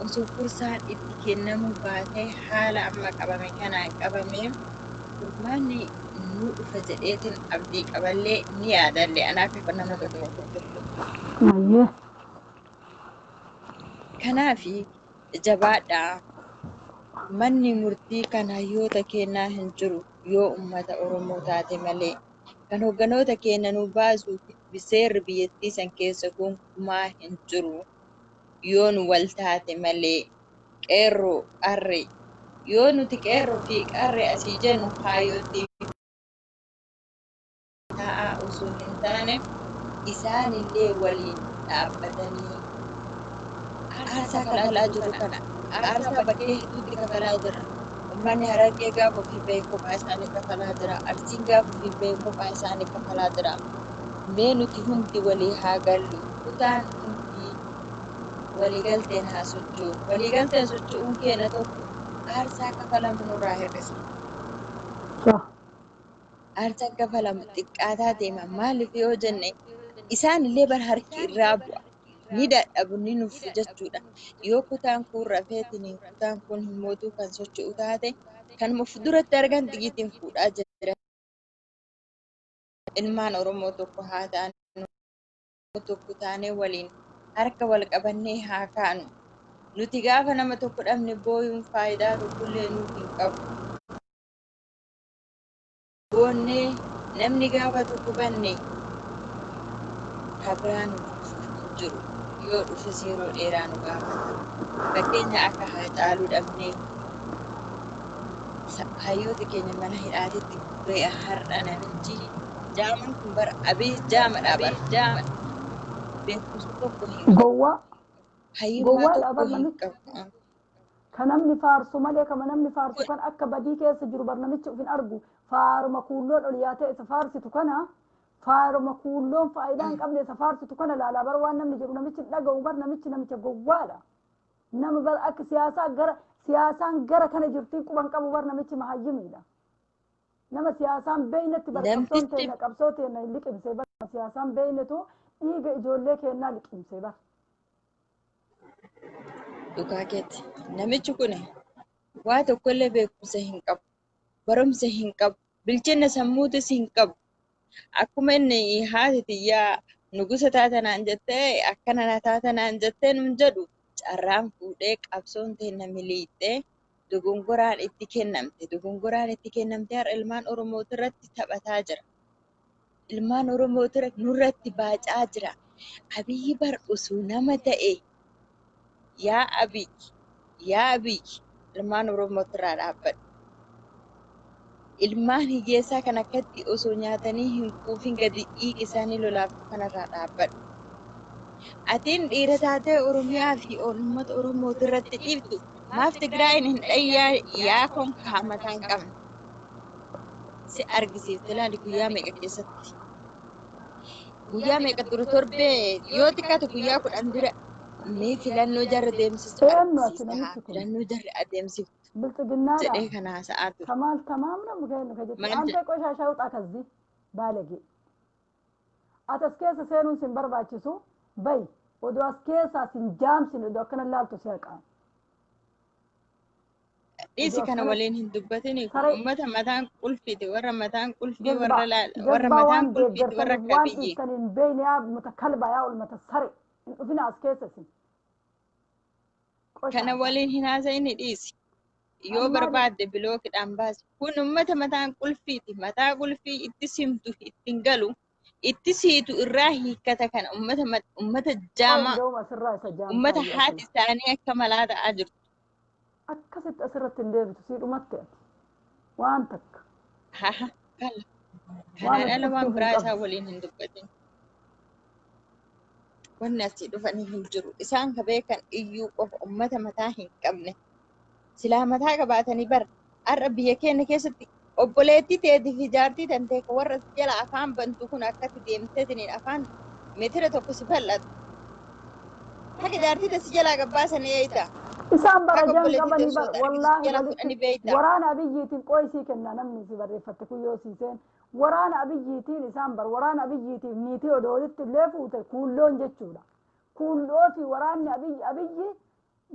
Osoo kursaan itti kennamuu baatee haala amma qabame kanaan qabamee furmaanni nu dhufa jedheetiin abdii qaballee ni yaadallee anaa akka nama tokko. Ayyee. Kanaaf jabaadhaa. Manni murtii kan hayyoota kennaa hin jiru yoo uummata Oromoo taate malee kan hogganoota keenya nu baasuu fi seerri biyyattii san keessa gonkumaa hin jiru yoo nu wal taate malee qeerroo qarree yoo nuti qeerroo fi qarree asii jennu hayyootti taa'aa osoo hin taane isaanillee waliin dhaabbatanii aarsaa kafalaa jiru kana aarsaa bakkee hedduutti kafalaa jira. Uummanni Harargee gaafa ofii bahee kophaa isaanii kafalaa jira. Arsiin gaafa ofii bahee kophaa isaanii kafalaa jira. Mee nuti hundi walii haa gallu. Kutaan hundi waliigalteen haa socho'u. Waliigalteen socho'uun keenya tokko aarsaa kafalamu nurraa hir'isa. Aarsaa kafalamu xiqqaataa deema. Maaliif yoo jenne isaanillee bara harki irraa bu'a. Ni dadhabu ni nufu jechuudha. Yoo kutaan kun rafeetiin kutaan kun hin mootuu kan socho'u taate kan fuulduratti argan xiyyiitiin fuudhaa jira. Ilmaan Oromoo tokko haa taanu tokko taanee waliin harka wal qabannee haa kaanu. Nuti gaafa nama tokko dhabne booyuun faayidaa tokkollee nuuf hin qabu. Boonnee namni gaafa tokko banne kabiraan jiru. Yoo dhufes yeroo dheeraa nu gaafata. Fakkeenya akka Haacaaluu dhabnee hayyoota keenya mana hidhaatitti bu'ee har'a namichi jaaman kun bara abii jaamadha bara jaama beekumsa tokko hin qabu. Gowwaa. Hayyummaa tokko hin qabu. Kan namni faarsu malee kan namni faarsu kan akka badii keessa jiru bar namichi uf hin argu. Faaruma kuulloon ol yaatee isa faarsitu kana faaruma kuulloon faayidaa hin qabne isa faarsitu kana laalaa bar waan namni jedhu namichi dhaga'u bar namicha gowwaadha. Nama bar akka siyaasaan gara kana jirtii quban qabu bar namichi mahayyimiidha. Nama siyaasaan beeynatti bar qabsoon teenya qabsoo teenya liqimsee bar siyaasaan beeynetu dhiiga ijoollee keenyaa liqimsee bar. Dhugaa keetti namichi kun waa tokkollee beekumsa hin qabu. Barumsa hin qabu. Bilchina sammuutis hin qabu. Akkuma inni haati xiyyaa nugusa taatanaan jettee akkana na taatanaan jettee nun jedhu carraan fuudhee qabsoon teenya miliixee dogongoraan itti kennamte. Dogongoraan itti kennamte har'a ilmaan Oromooti irratti taphataa jira. Ilmaan Oromooti nurratti baacaa jira. Abiyyi bar osoo nama ta'e yaa Abiyyi ilmaan Oromooti irraa dhaabbadhu. Ilmaan hiyyeessaa kan akkatti osoo nyaatanii hin quufin gadi dhiigi isaanii lolaaf kanarraa dhaabbadhu. Atiin dhiira taatee Oromiyaa fi uummata Oromooti irratti dhiibdu maaf Tigraayin hin dhayyaa yaa kun kaamataa hin qabne. Si argisiifte ilaali guyyaa meeqa keessatti. Guyyaa meeqa ture torbee yoo xiqqaate guyyaa 10 dura mee filannoo jarri deemsistu argisiista. Filannoo jarri adeemsiftu. Bilchiginnaadha. jedhee kan haasa'aa ture. Kamaal tamaamna mukeen ka jettee ante qoshashaa uxaa kasii baalage. Atas keessa seenuun sin barbaachisu bayi odoo as keessaa sin jaamsin odoo akkana laaltu si haqaan. dhiisi kana waliin hin dubbatini kun Saree ummata mataan qulfiiti warra mataan qulfii jazbaa warra jazbaa mataan waan qulfiiti warra deeggartaniif waan kabiyyi dhiiftan hin beeyne yaa ummata kalba yaa ulmata sare hin dhufina as keessa sin kana qoshaasa. waliin hin haasa'ini dhiisi yoo Ani maali barbaadde bilookidhaan baasi kun ummata mataan qulfiiti mataa qulfii itti simtu ittiin galu itti siitu irraa hiikkata kana ummata qoy jaamaa hunda'uma asirraa isa ummata jaamtaayyuu haati akkana isaanii akka malaa ta'aa jirtu akkasitti asirratti hin deebitu sii dhumatte ati waan takka haha kala waan kanaan ati ala waan dhuftuuf hin biraa isaa qabdu. waliin hin dubbatin wanni asii dhufanii hin jiru isaan ka beekan iyyuu qofa ummata mataa hin qabne silaa mataa qabaatanii bar har'a biyya keenya keessatti obboleettii teetii fi jaartii tantee ka warra jala afaan bantu kun akkatti deemteetiniin afaan meetira tokko si bal'atu haga jaartii tasi jalaa gabbaasan eeyita isaan bara haga jan obboleettii qabanii teessoo bara argisi wallaahi jala walitti fudhanii beeyta waraana abiyyiitiin qoysii kennaa namni si barreeffatte kun yoo siiseen waraana abiyyiitiin isaan bara waraana abiyyiitiif niitii odoo walitti illee fuute kuulloon jechuudha. Kuulloo fi waraanni abiyyi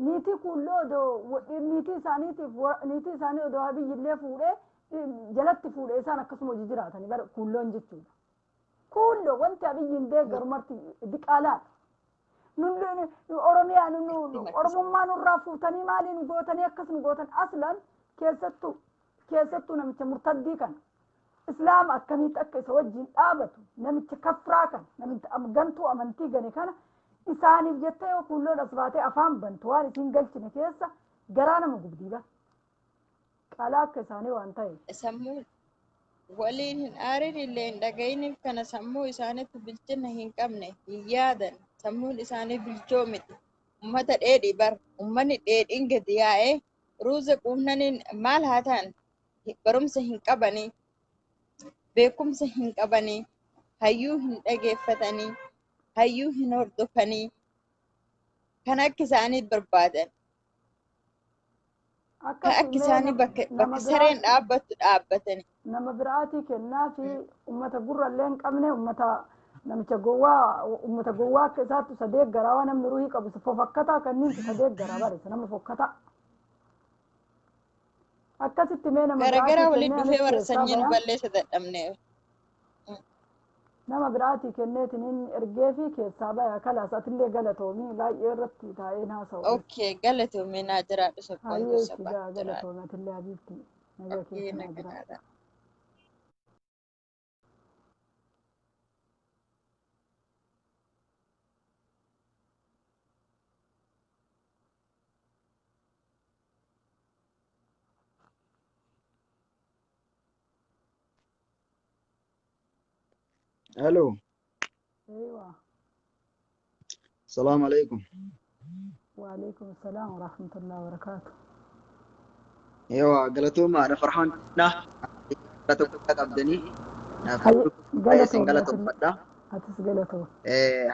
niitii kuulloo odoo niitii isaanii odoo abiyyi illee fuudhee jalatti fuudhee isaan akkasuma hojii jiraatanii bara kuulloon jechuudha. Kuulloo wanti abiyyiin deeggaru marti diqaalaadha. Oromiyaa oromummaa nurraa fuutanii maaliin gootanii akkas nu gootan aslan keessattuu namicha murtaddii kana islaama akkamitti akka isa wajjin dhaabatu namicha kafraa kana namicha gantuu amantii gane kana isaaniif jettee yoo kuulloon as baatee afaan bantu waan isiin galchine keessa garaa nama gubdii bara qaalaa akka isaanii waan ta'e. sammuu waliin hin aarin illee hin dhagayiniif kana sammuu isaaniitti bilchina hin qabne hin yaadan sammuun isaanii bilchoo miti ummata dheedhi bar ummanni dheedhiin gadi yaa'ee ruuza quunnaniin maal haa ta'an barumsa hin qabanii beekumsa hin qabanii hayyuu hin dhageeffatanii hayyuu hin hordofanii kan akka isaanii barbaadan kan akka isaanii bakka sareen dhaabbattu dhaabbatanii nama biraatii kennaa fi ummata gurrallee hin qabne namicha gowwaa akka isaatti isa deeggaraa waan namni ruhii qabu fofakkataa kanniin isa deeggaraa barisa nama fokkataa akkasitti mee nama garagaraa biraatii waliin dhufee warra keessaa sanyii nu bayaa balleessa dadhabne nama biraatii kenneetiin inni ergee fi keessaa bayaa kalaas atillee galatoomii baay'ee irratti taa'ee haasa'u. okay galatoomee naa jiraadhu sokkoon Hayyee gosa itti jiraadhu galatoomii atillee habiibti nagaa okay keessa naa jiraadhu. naganaadha الو ايوه السلام عليكم. وعليكم السلام ورحمة الله وبركاته. ايوه قلتوما انا فرحان قلتو قبدني هاي سن قلتو قلتو فدا هاتس قلتو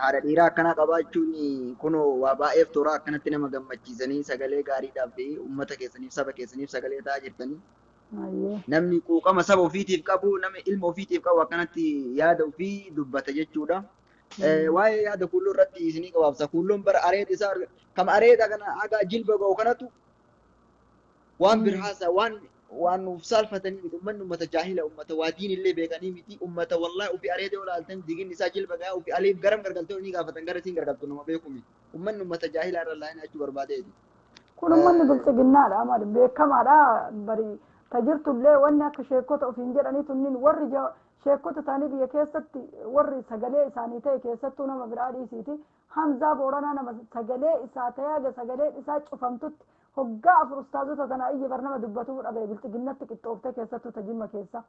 haadha dhiiraa akkana qabaachuun kunoo waa baay'eef toora akkanatti nama gammachiisanii sagalee gaariidhaaf fi uummata keessaniif saba keessaniif sagalee ta'aa jirtanii هاي namni quuqama saba ofiitiif qabu namni ilma ofiitiif qabu akkanatti yaada ofii dubbata jechuudha. Waa'ee yaada kuulloo irratti isinii qabaabsa. Kuulloon bara areeda isaa kama areeda kana haga jilba ga'u kanatu waan birhaasa waan nuuf saalfatanii miti ummanni ummata jaahila ummata waa diin illee beekanii miti ummata wallahi ufi areeda olaaltan digin isaa jilba ga'a ufi aliif garam gargaltee ni gaafatan gara siin gargaltu nama beeku miti ummanni ummata jaahila irra laayina achuu barbaadeeti. kun ummanni bilchiginnaadha amma beekamaadha bari tajirtullee wanni akka sheekota ofiin jedhanii tunniin warri sheekota isaanii biyya keessatti warri sagalee isaanii ta'e keessattuu nama biraa dhiisiiti Hamzaa Booranaa nama sagalee isaa ta'e sagalee isaa cufamtutti hoggaa afur ustaazota tanaa iyyi barnama dubbatuu dhabe bilchiginnatti qixxooftee keessattuu tajimma keessa.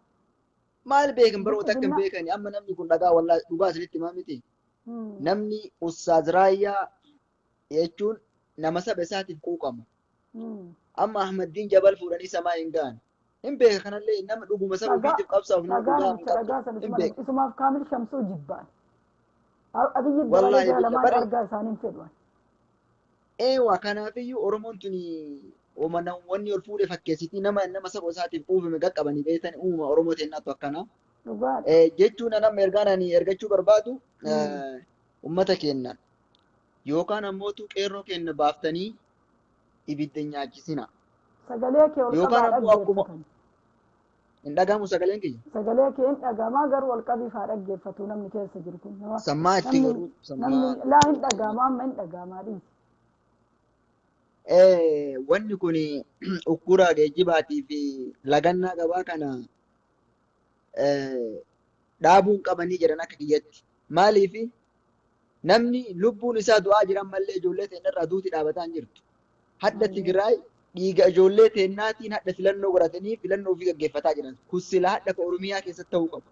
Maal beekan baroota akkam beekani amma namni kun dhagaa wallahi dhugaa isinitti himaa miti. Namni ustaaz raayyaa jechuun nama saba isaatiif quuqamu. Amma Ahmadiin Jabal fuudhanii samaa hin gahan. Hin beeka kanallee nama dhuguma saba ofiitiif qabsaaf nama dhugaa hin qabdu. Hin beeka. Isumaaf Kaamil Shamsuu jibbaan. Abiyyi Dabalee lamaan argaa isaaniin fedhan. Eewa kanaafiyyuu Oromoon tuni wanni ol fuudhee fakkeessitii nama saba isaatiif uumame qaqqabanii beektan uuma Oromoo teennaatu akkana. Jechuun nama ergaan ani ergachuu barbaadu uummata keenya yookaan ammoo qeerroo keenya baaftanii ibidda nyaachisina. sagalee kee ol Yookaan qabaa ammoo akkuma dhaggeeffatan. hin dhagahamu sagaleen kiyya. Sagalee kee hin dhagahamaa garuu ol qabii faa dhaggeeffatu namni keessa jiru kun. Sammaa itti garuu Namni sammaa. laa hin dhagahamaa amma hin dhagahamaa dhiisi. Wanni kun ukkuraa geejjibaatii fi lagannaa gabaa kana dhaabuun qabanii jedhan akka kiyyatti. Maaliif namni lubbuun isaa du'aa jiran mallee ijoollee teenyarraa duuti dhaabataa hin jirtu. Hadda Tigraay dhiiga ijoollee teennaatiin hadda filannoo godhatanii filannoo ofii gaggeeffataa jiran. Kun silaa hadda ka Oromiyaa keessatti ta'uu qabu.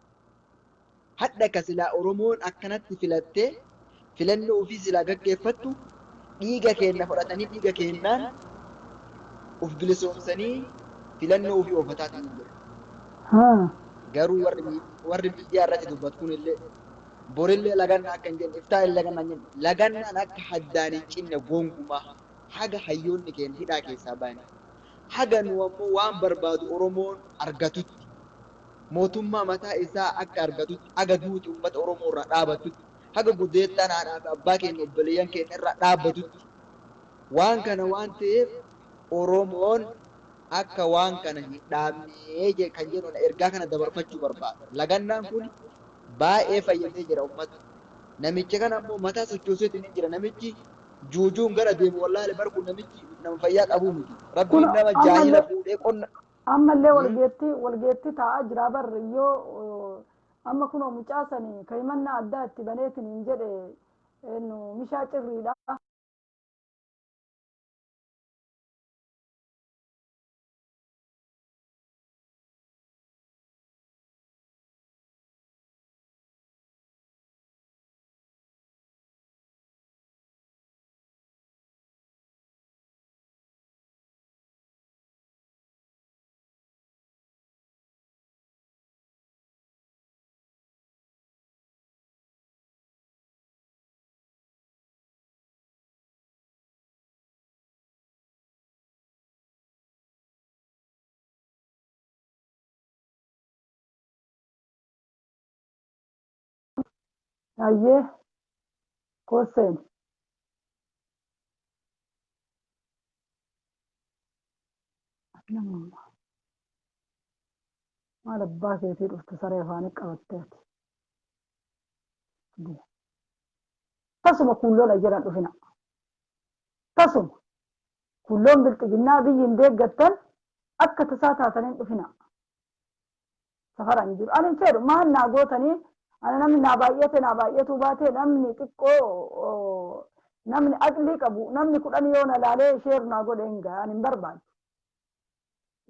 Hadda ka silaa Oromoon akkanatti filattee filannoo ofii silaa gaggeeffattu dhiiga keenya fudhatanii dhiiga keenyaan uf bilisoomsanii filannoo ofii oofataatti hin jiru. Garuu warri miidiyaa irratti dubbatu kunillee borillee lagannaa akka hin jenne iftaa lagannaa hin jenne lagannaan akka haddaan hin cinne gonkumaa haga hayyoonni keenya hidhaa keessaa bahan haga nu ammoo waan barbaadu Oromoon argatutti mootummaa mataa isaa akka argatutti haga duuti uummata Oromoo irraa dhaabatutti haga guddeettaan haadhaa fi abbaa keenya obboleeyyan keenya irraa dhaabatutti waan kana waan ta'eef Oromoon akka waan kana hin dhaabnee kan jedhu ergaa kana dabarfachuu barbaada. Lagannaan kun baay'ee fayyadee jira uummata. Namicha kana ammoo mataa sochooseetiin hin jira. Namichi juujuun gara deemu wallaahi barku namichi nama fayyaa qabuu miti. Rabbiin nama jaahila fuudhee qonna. Ammallee walgeetti taa'aa jira barri yoo amma kunoo mucaasanii kaimannaa addaa itti baneetiin hin jedhe mishaa cirriidha. Ayyee kooseen maal abbaa keetii dhuftu saree afaanii qabatteeti. Tasuma kuulloon jiran dhufina. Tasuma kuulloon bilxiginnaa biyyiin deeggattan akka tasaa taataniin dhufina. Safaraan jiru. Ani hin fedhu maal naa gootanii ana namni naa baay'atu baatee namni xiqqoo namni aqlii qabu namni 10 yoo na laalee sheer naa godhe hin ga'a ani hin barbaadu.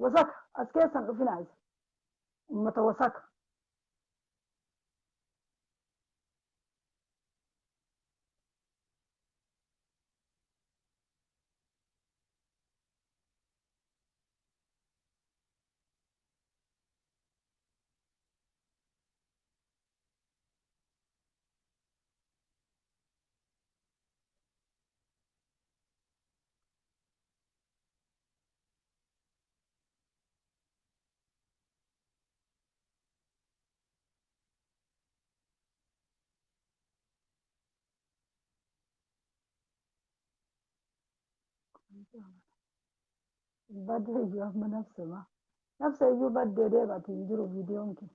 Wasaka as keessan dhufinaa isa. Uummata wasaka. Badee iyyuu amma nafsa iyyuu baddee deebati hin jiru viidiyoon kun.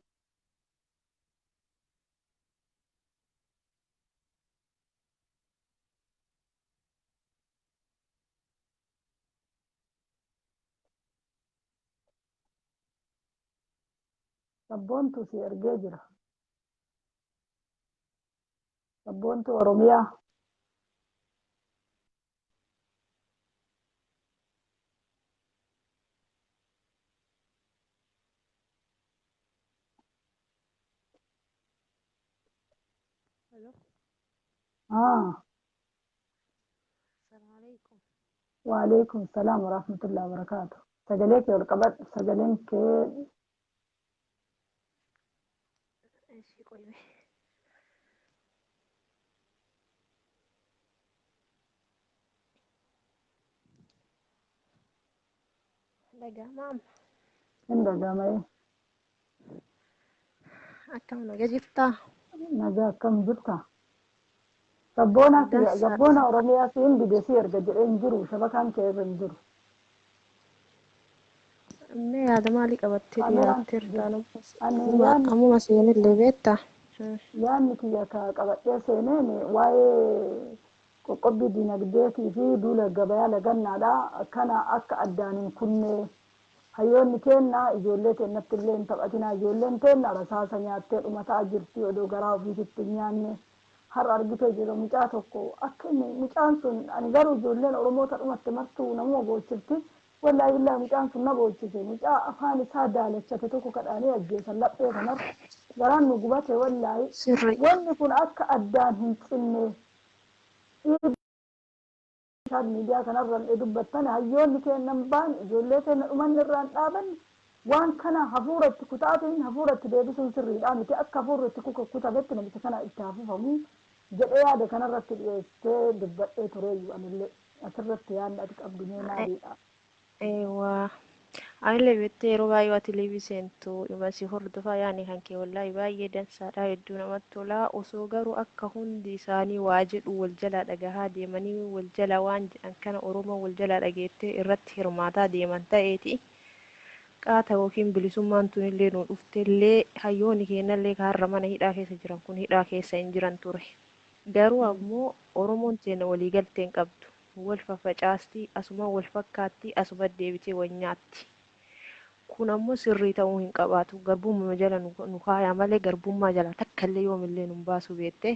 Sabboontu si ergee jira. Sabboontu Oromiyaa. Hello. Ah, Assalamu alaikum. waalaikum salaam wa rahmatullahi wa barakatuh. Sagalee kee ol qabadhu. Sagaleen kee Eeshi qoyme. Dhaga'amaa hin dhagahamee. akkam naga jirtaa? Nagaa akkam jirta? Gabboona Oromiyaa siin didesii erga jedheen jiru shabakaan kee irra hin jiru. Mee yaada maalii qabattee Kaameraan dhiyaattee ani yaanni ammuma seenillee beektaa? yaanni kiyya qabadhee seeneen waa'ee qoqqobbii dinagdeetii fi duula gabayaa lagannaadha. Akkana akka addaan hin kunne hayyoonni keenna ijoollee keennatti illee hin taphatina. Ijoolleen keenna rasaasa nyaattee dhumataa jirti odoo garaa ofiisitti hin nyaanne. Har'a argitee jira mucaa tokko akka inni mucaan sun ani garuu ijoolleen Oromoota dhumatte martuu namuma boochifti. Wallahi billahi mucaan sun na boochise. Mucaa afaan isaa daalachate tokko kadhaanii ajjeesan laphee kanarra. Garaan nu gubate wallahi. Wanni kun akka addaan hin cinne miidiyaa kanarra dubbattan hayyoonni kennan baan ijoollee keenya dhuman irraan dhaaban waan kana hafuuratti kutaatiin hafuuratti deebisuun sirriidha miti akka hafuurratti kutabetti namicha kana itti hafuufamu jedhee yaada kanarratti dhiyeessee dubbadhee tureeyyu anillee asirratti yaadni ati qabdu mee maaliidha? Eewwa. Anillee beektee yeroo baay'ee waa televezyiintu dhimmasii hordofaa yaani kan kee wallaahi baay'ee dansaadha hedduu namatti tola osoo garuu akka hundi isaanii waa jedhu wal jalaa dhagahaa deemanii wal jalaa waan jedhan kana Oromoo wal jalaa dhageettee irratti hirmaataa deeman ta'eeti. Qaata yookiin bilisummaan tunillee nu dhuftellee hayyoonni keenyallee har'a mana hidhaa keessa jiran kun hidhaa keessa hin jiran ture. Garuu ammoo Oromoon teenya waliigaltee hin qabdu. Wal faffacaastii asuma wal fakkaatti asuma deebitee wal nyaatti. Kun ammoo sirrii ta'uu hin qabaatu. Garbummaa jala nu kaayaa malee garbummaa jala takkallee yoomillee nu baasu beektee.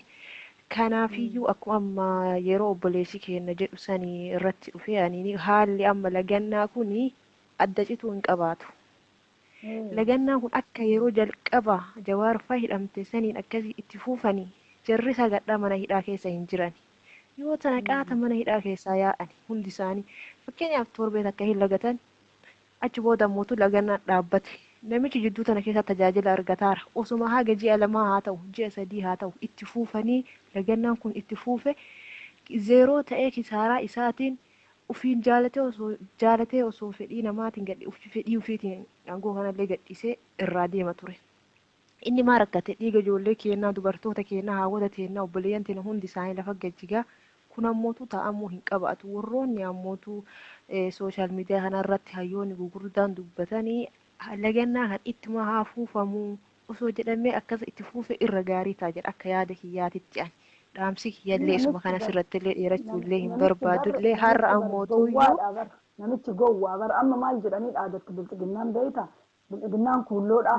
Kanaafiyyuu akkuma amma yeroo obboleessi keenya jedhu sanii irratti dhufee ani haalli amma lagannaa kuni adda cituu hin qabaatu. Lagannaan kun akka yeroo jalqaba Jawaarfaa hidhamte saniin akkasii itti fuufanii jarri sagadhaa mana hidhaa keessa hin jiran. Yoo tana qaata mana hidhaa keessaa yaa'an hundi isaanii fakkeenyaaf torbee akka hin lagatan achi booda ammoo lagannaan dhaabbate. Namichi jidduu tana keessa tajaajila argataara. Osuma haga ji'a lamaa haa ta'u ji'a sadii haa ta'u itti fuufanii lagannaan kun itti fuufe zeeroo ta'ee kisaaraa isaatiin ufiin jaalatee osoo fedhii namaatiin fedhii ufiitiin aangoo kanallee gadhiisee irraa deema ture. Inni maa rakkate dhiiga ijoollee keenyaa dubartoota keenyaa haawwata keenyaa obboleeyyan teenya hundi isaanii lafa gajjigaa kun ammootu ta'amuu hin qabaatu. Warroonni ammootu sooshaal miidiyaa kanarratti hayyoonni gurguddaan dubbatanii lagannaa kan ittuma haa fuufamuu osoo jedhamee akkas itti fuufe irra gaarii ta'a jedha akka yaada kiyyaatitti ani. Dhaamsi kiyyallee isuma kanas irratti illee dheerachuullee hin barbaadullee har'a ammootuyyuu. Namichi gowwaa bara amma maal jedhanii dhaadatti bilxiginnaan beeyta bilxiginnaan kuulloodha.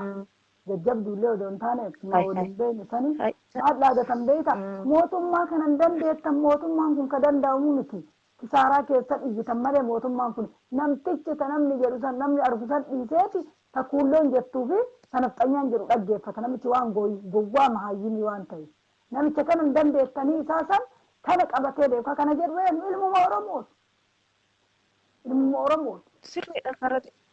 Jajjabduullee odoo hin taane waliin beekne sanii maal dhaadatan beeyta mootummaa kanan dandeettan mootummaan kun ka danda'amu miti. Kisaaraa keessa dhiyyitan malee mootummaan kun namtichi ta namni jedhu san namni argu san dhiiseeti ta kuulloon jettuu fi ta nafxanyaan jedhu dhaggeeffata namichi waan gowwaa mahayyinii waan ta'e. Namicha kanan dandeettanii isaa san kana qabatee beekaa kana jedhu ilmuma Oromooti. Ilmuma Oromooti. Sirriidha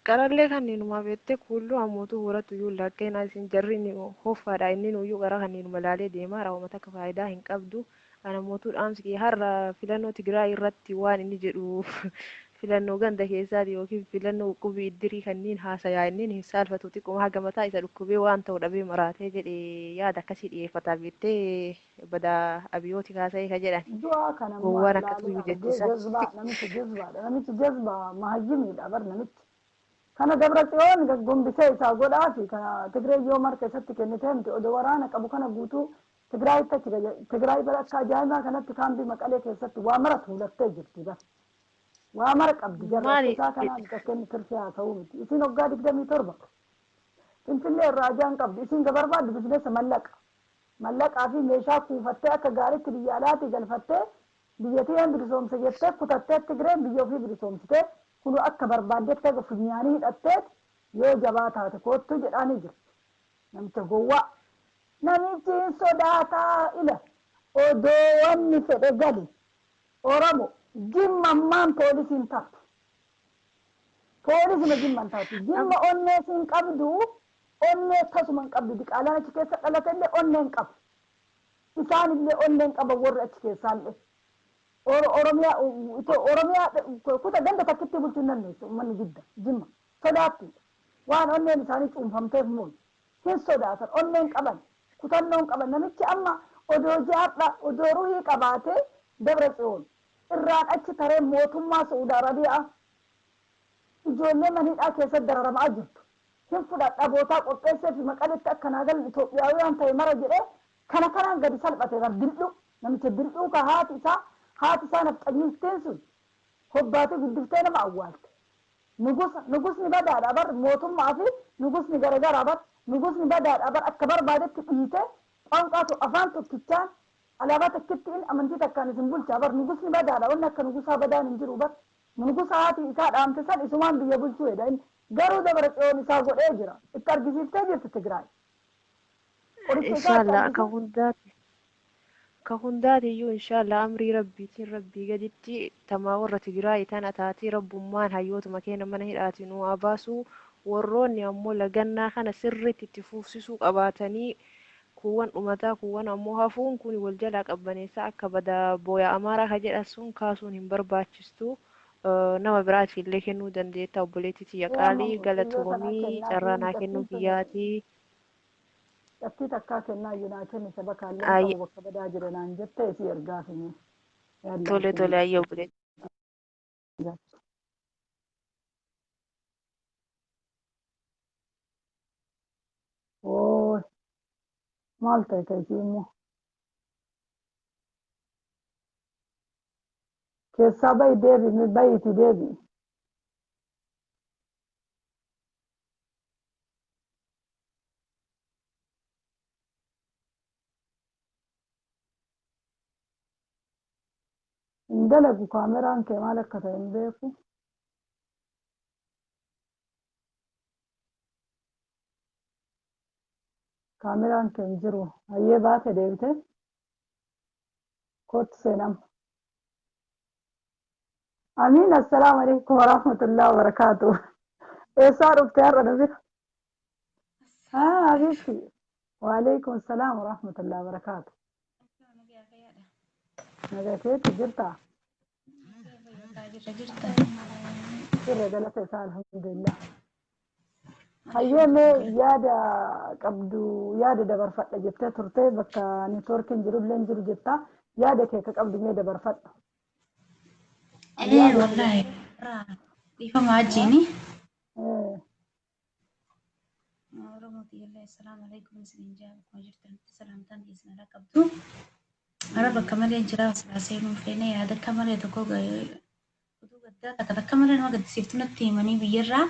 qarallee kanneenuma beektee kuulluu ammootu horattu iyyuu lakkeen isin jarri inni hoffaadha inni nuyyuu qara kanneenuma laalee deemaa raawwata akka faayidaa hin qabdu. Kana mootuu dhaamsi har'a filannoo Tigraay irratti waan inni jedhu filannoo ganda keessaati yookiin filannoo qubii iddirii kanneen haasayaa inni hin saalfatu xiqquma haga mataa isa dhukkubee waan ta'u dhabee maraatee jedhee yaada akkasii dhiyeeffataa beektee bada abiyooti kaasee ka jedhan. Gowwaan akkasii iyyuu jechiisa. Namichi jazbaa mahayyimiidha bar namichi. Kana Dabratsiyoon gombisee isaa godhaa fi kana Tigraay yoo marka isatti kennitee miti odoo waraana qabu kana guutuu Tigraay bara akka ajaa'ibaa kanatti kaambii Maqalee keessatti waa mara tuulattee jirti bara. Waa mara qabdi jarra isaa kana kenni tirfee haa ta'uu miti. Isin waggaa 27 Finfinnee irraa ajaan qabdi. Isin gabarbaaddu bizinesa mallaqa. Mallaqaa fi meeshaa kuufattee akka gaariitti biyya alaatii galfattee biyyattii bilisoomse jettee kutattee Tigreen biyya ofii bilisoomsitee kun akka barbaaddettee funyaanii hidhattee yoo jabaa taate koottu jedhaanii jirti. Namicha gowwaa. Namichi sodaataa ila odoo wanni fedhe gali Oromo jimmammaan poolisiin taatu. Poolisima jimman taatu. Jimma onnee siin qabdu onnee tasuma hin qabdu. Diqaalaan achi keessa dhalatallee onnee hin qabu. Isaanillee onnee hin qaban warri achi keessaallee. Oromiyaa kuta ganda takkitti bulchuu hin dandeessu uummanni jidda jimma sodaattu waan onneen isaanii cuunfamteef moo hin sodaatan onneen qaban kutannoon qaban namichi amma odoo jaadha odoo ruhii qabaate dabra tsiyoon irraan achi taree mootummaa Saudi Arabiyaa ijoollee manidhaa keessatti dararamaa jirtu. Hin fudhadha bootaa qopheessee fi maqaletti akkanaa galan Itoophiyaawiyaan ta'e mara jedhee kana kanaan gadi salphate bar dildhu namicha dildhuu ka haati isaa nafxanyiisteen sun hobbaate guddiftee nama awwaalte. Nugusni badaadha bar mootummaa fi nugusni garagaraa bar nugusni badaadha bar akka barbaadetti dhiite qaanqaatu afaan tokkichaan alaabaa takkittiin amantii takkaan isin bulchaa bar nugusni badaadha wanni akka nugusaa badaan hin jiru bar nugusa haati isaa dhaamte san isumaan biyya bulchuu jedha garuu dabra tsiyoon isaa godhee jira itti argisiiftee jirti Tigraay. Inshallah ka hundaatiyyuu inshallah amrii rabbiitiin rabbii gaditti tamaa warra Tigraay tan ataatii rabbummaan hayyootuma keenya mana hidhaatii nu haa baasu warroonni ammoo lagannaa kana sirriitti itti fufsisuu qabaatanii kuuwwan dhumataa kuuwwan ammoo hafuun kun wal jalaa qabbaneessaa akka bada booya amaaraa ka jedhan sun kaasuun hin barbaachistu. Nama biraati illee kennuu dandeetta obboleettii tiyya qaalii galatoomii carraa naa kennuu kiyyaatii. Dhabbii takkaa kennaa iyyuu naa kennite bakaallee ta'u bakka badaa jira naan jettee isii ergaa fi Tole ayyee obboleettii. Oo maal ta'e ka isii immoo keessaa bayi deebi bayiiti deebi. Hin dalagu kaameraan kee maal akka ta'e hin beeku. Kaameraan kee hin jiru hayyee baate deebite kootti seenama. Amiin assalaamu alaikum warahmatullahi wabarakatuh. Eessaa dhufte har'a nabira? Habiibti. Waalaikum salaam warahmatullahi wabarakatuh. Nagateetti jirtaa? Jirra galata isaa alhamdulillah. Hayyee mee yaada qabdu yaada dabarfadha jettee turte bakka neetwoorkiin jirullee hin jiru jettaa yaada kee ka qabdu mee dabarfadha. Wallahi dhiifama wajjini. Assalamu alaikum isiniin jaa akkuma jirtanitti salaamtaan dhiyeessinadha qabdu. Araba akka malee jira silaasee nuuf feene yaada akka malee tokko oduu gaddaa takka malee nama gaddisiiftu natti himanii biyyarraa.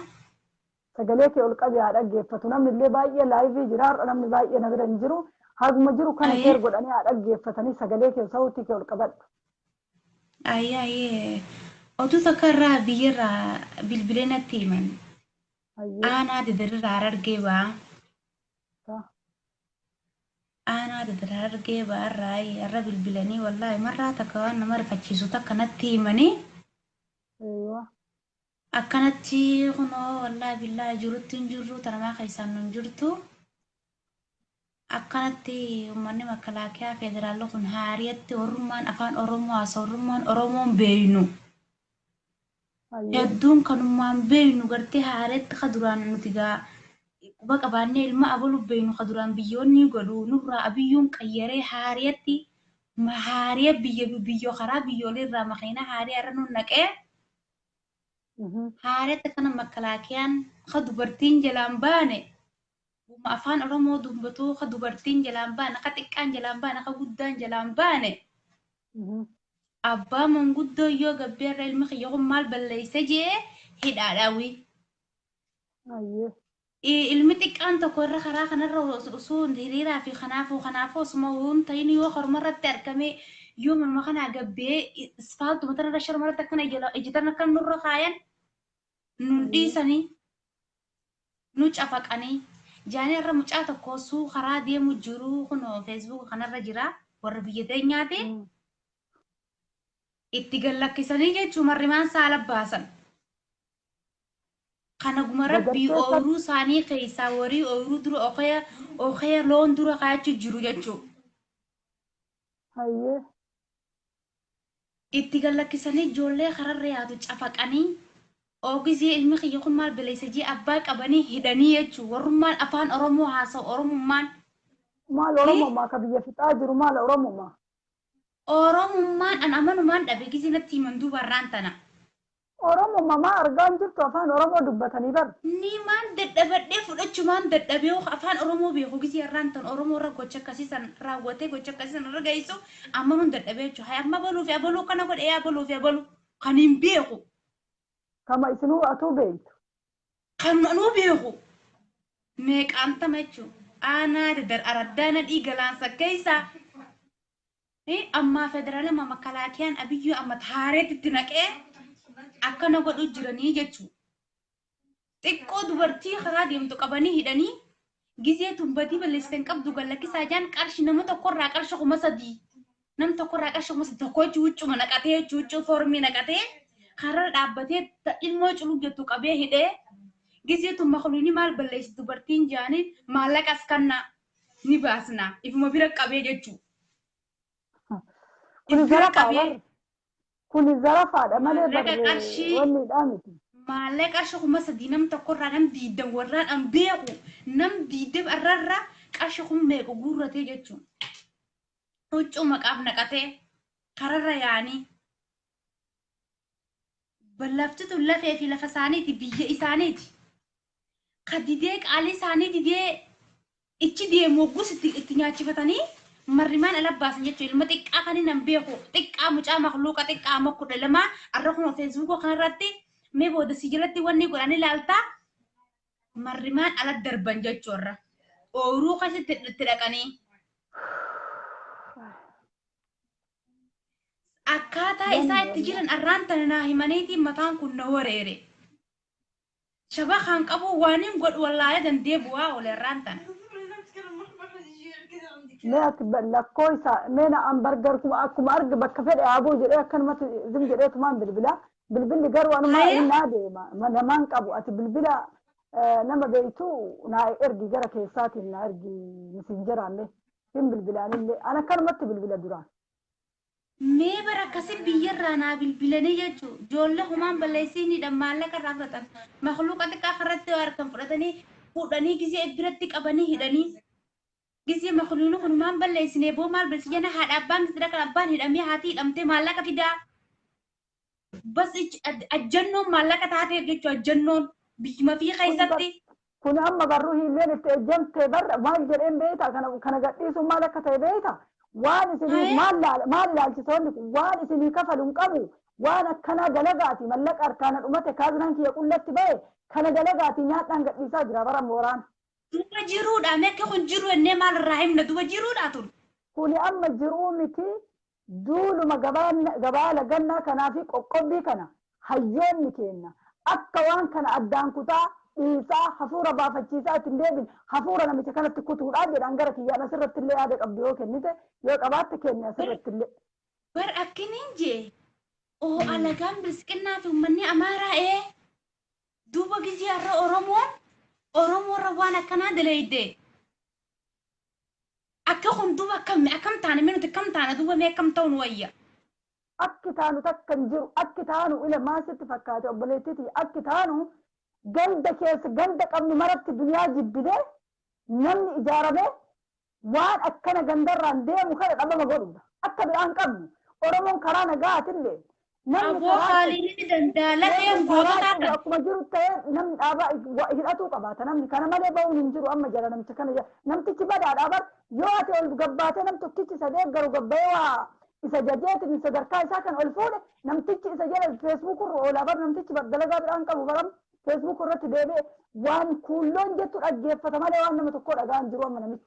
Sagalee kee ol qabee haa dhaggeeffatu namni illee baay'ee laayivii jira har'a namni baay'ee na bira hin jiru haguma jiru kana sheer godhanii haa dhaggeeffatanii sagalee kee sautii kee ol qabadhu. Ayyee oduu takka irraa biyyarraa bilbilee natti himan. Aanaa didirirraa argee baa. Aanaa didirirraa argee baa irraa bilbilanii wallaahi marraa takka waan nama rifachiisu takka natti himanii. Akkanatti kunoo wallaahi billaahi jirutti hin jirru tanamaa keessaan nun jirtu. Akkanatti uummanni makalaakiyaa federaalaa kun haariyatti oromummaan afaan oromoo haasa oromummaan oromoon beeynu. Hedduun kanummaan beeynu gartee haariyaatti ka duraan nuti gaa quba qabaannee ilma abalu beeynu ka duraan biyyoonni godhu nurraa abiyyuun qayyaree haariyatti haariya biyyo karaa biyyoolirraa makiina haariya irra nun naqee. Haariyatti kana makalaakiyaan ka dubartiin jalaan baane. Afaan oromoo dubbatu ka dubartiin jalaan baane ka xiqqaan jalaan baane ka guddaan jalaan baane. Abbaa manguddoo yoo gabbeerra ilmi kiyya kun maal balleeyse jee hidhaadhaawi. Ilmi xiqqaan tokko irra karaa kanarra osoo hiriiraa fi kanaafuu osuma waan ta'in yoo hormarratti argame yoo morma kanaa gabbee isfaaltuma tanarra sharmarratti akkana ijjitan akka nurra kaayan nun dhiisanii nu cafaqanii. Jaanii irra mucaa tokko suu karaa deemu jiru kun Facebook kanarra jira warra biyya teenyaati. Itti gallakkisanii jechuun marrimaan saala baasan. Kana guma rabbii ooyiruu isaanii keessaa warii ooyiruu dura ookaya loon dura kaayachuu jiru jechuudha. Itti gallakkisanii ijoollee kararra yaadu cafaqanii. Oogizii ilmi kiyya kun maal balleeyse jee abbaa qabanii hidhanii jechuun warrummaan afaan oromoo haasa'u oromummaan maal Oromoo kabiyya fixaa jiru maal Oromoo Oromummaan an amanumaan dhabe gizinatti himan duuba irraan tana. Oromoo maa argaan jirtu afaan Oromoo dubbatanii bar. Ni maan dadhabadhee fudhachumaan dadhabee afaan Oromoo beeku gizii irraan tan Oromoo irra gocha akkasiisan raawwatee gocha akkasiisan irra geessu ammanuun dadhabee jechuudha. Haa amma baluu fi abaluu kana godhee abaluu fi abaluu kan hin beeku. Kama isinuu atuu beektu. Kan manuu beeku. Meeqaan tama jechuudha. Aanaa dadar araddaana dhiigalaansa keessaa. Amma federaalama makalaakiyaan abiyyuu amma taareetitti naqee akkana godhu jiranii jechuudha. Xiqqoo dubartii karaa deemtu qabanii hidhanii gizee tumbatii balleessitan qabdu gallakkisaa jaan qarshi nama tokkorraa qarshi 3,000 nam tokkorraa qarshi 3,000 tokko cuuccuma naqatee cuuccuu foormii naqatee karaa dhaabbatee ilmoo culuggettu qabee hidhee gizee tumma khuluuni maal balleessi dubartiin jaanii maallaqas kanna ni baasna ifuma bira qabee jechuudha. Kuni zarafaadha malee wanni dhaamiti. Maallaqa qarshii 3,000 nam tokkorraa nam 20 warraan an beeku nam 20 irrarraa qarshii 1,000 guurratee jechuudha. Huccuu maqaaf naqatee kararra yaanii ballaftitu lafee fi lafa isaaniiti biyya isaaniiti. Ka didee qaalii isaanii didee ichi deemu oggus itti nyaachifatanii marrimaan ala baasan jechuudha. Ilma xiqqaa kan hin beeku xiqqaa mucaa makluuqa xiqqaa makkudha lamaa arrakuma feesbuukoo kanarratti mee booda si jalatti wanni godhanii ilaaltaa marrimaan ala darban jechuudha. Ooruu keessatti itti dhaqanii akkaataa isaa itti jiran arraan tanaa himaniitiin mataan kun na wareere. Shaba kan qabu waan hin godhu wallaahi dandee bu'aa ole arraan tana. Meet lakkoo isaa meena hamburger akkuma arge bakka fedhe abuu jedhee akkanumatti zim jedhee tumaan bilbilli garuu anuma innaa deema namaan qabu ati bilbila nama beektu naa ergi gara keessaatiin naa ergi misinjeraanne hin bilbilaanillee an akkanumatti bilbila duraan. Mee bara akkasii biyyarraa naa bilbilanii jechuudha. Ijoollee humaan balleessii ni maallaqa irraa fudhatan. Makluuqa xiqqaa irratti harkaan fudhanii gizee biratti qabanii hidhanii. Gizee makluuqni kun humaan balleessinee boo maal balleessina haadha abbaan gizee kan abbaan hidhamee haati hidhamtee maallaqa fidaa. Bas ajjannoon maallaqa taatee jechuudha ajjannoon biyyuma fi keessatti. Kun amma garuu hiileen itti ejjamtee barra maal jedheen beektaa kana gadhiisuun maal akka ta'e beektaa. Waan isinii maal ilaalchitoonni kun waan isinii kafaluun qabu waan akkanaa dalagaati mallaqa harkaana dhumate kaasnaan kiyya qullatti ba'e kana dalagaati nyaadhaan gadhiisaa jira bara mooraan. Duba jiruudha meeqa kun jiru ennee maal irraa himna duba jiruudha tun. Kuni amma jiruu miti duuluma gabaa lagannaa kanaa fi qoqqobbii kana hayyoonni kenna akka waan kana addaan kutaa dhiisaa hafuura baafachiisaa ittiin deebin hafuura namicha kanatti kutuudhaan jedhan gara kiyyaan asirratti illee yaada qabdu yoo kennite yoo qabaatte kenni asirratti illee. Bar akkiniin jee oo alagaan bilisiqinnaa fi uummanni amaaraa duuba gizee har'a Oromoo irra waan akkanaa dalaydee. Akka kun duuba akkam taane minuti akkam taane duuba mee akkam ta'uun wayya. Akki taanu takka hin jiru akki taanu ila maasitti fakkaate obboleettiiti akki taanu ganda keessa ganda qabnu maratti duniyaa jibbine namni ijaarame waan akkana gandarraan deemu kana dhabama godhuudha. Akka biraan qabnu Oromoon karaa nagaatillee Aboo haaliin danda'a lafeen goototaadha. Akkuma jiru ta'ee namni dhaabaa hidhatuu qabaata namni kana malee ba'uun hin jiru amma jala namicha kana namtichi badaadhaa bar yoo ati ol gabbaatee nam tokkichi isa deeggaru gabbayee waa isa jajeetiin sadarkaa isaa kan ol fuudhe namtichi isa jala feesbuukurra oolaa bar namtichi dalagaa biraan qabu baram Facebook irratti deebi'ee waan kuulloon jettu dhaggeeffata malee waan nama tokko dhagaan jiru amma namichi.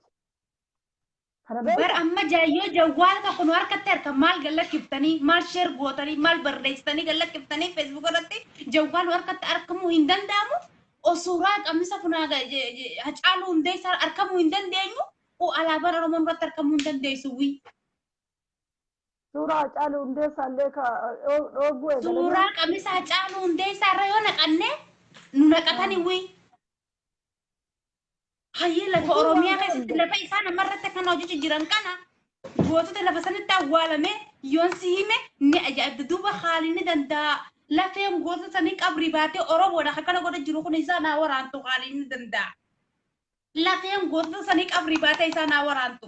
Bar amma jaayyoo jawwaal tokko nu harkatti harka maal gallakiftanii maal sheer gootanii maal barreessitanii gallakiftanii Facebook irratti jawwaal nu harkatti argamuu hin danda'amu osuuraa qamisa funaa hacaaluu hundeessaa argamuu hin dandeenyu alaabaan Oromoo irratti argamuu hin dandeessu. Suuraa hacaaluu hundeessaa illee dhooguu eegalee. Suuraa qamisa hacaaluu hundeessaa irra yoo naqanne nu naqatanii wii. Hayyee lafa Oromiyaa keessatti lafa isaa namarratti kan hojjechaa jiran kana gootota lafa sanitti awwaalame yoon si hime ni ajaa'ibda duuba haaliin ni danda'a lafeen gootota sanii qabrii baatee Oromoodha akkana godha jiru kun isaa naa waraantu haaliin ni danda'a. lafeen goota sanii qabrii baatee isaa naa waraantu.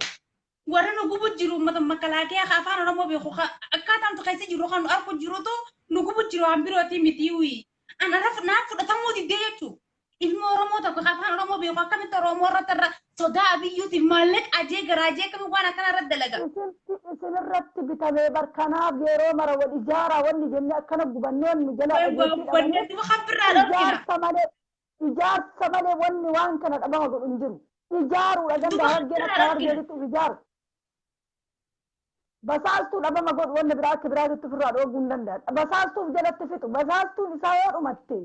Warri nu gubu jiru ummata makalaakiyaa afaan Oromoo beeku akkaataan tu keessa jiru kan nu argu jirutu nu gubu jiru waan birootii miti wuyi. Ana naaf fudhatamuu diddee jechuudha. Ilmi Oromoo tokko afaan Oromoo beeku akkamitti Oromoo irratti irra sodaa biyyuuti maallaqa ajee garaajee akkami waan akkana irratti dalaga. Isin irratti bitamee barkanaaf yeroo mara wal ijaaraa wanni jennee akkana gubannoon nu jala Wanneetti waan birraa dhorkina. Ijaarsa malee wanni waan kana dhabama godhu hin jiru. Ijaaruudha ganda hargeen akka hargeenitti ijaaru. Basaastuu dhabama godhu wanni biraa akka biraatitti ofirraa dhooguu hin danda'an. Basaastuuf jalatti fixu. Basaastuun isaa yoo dhumatte.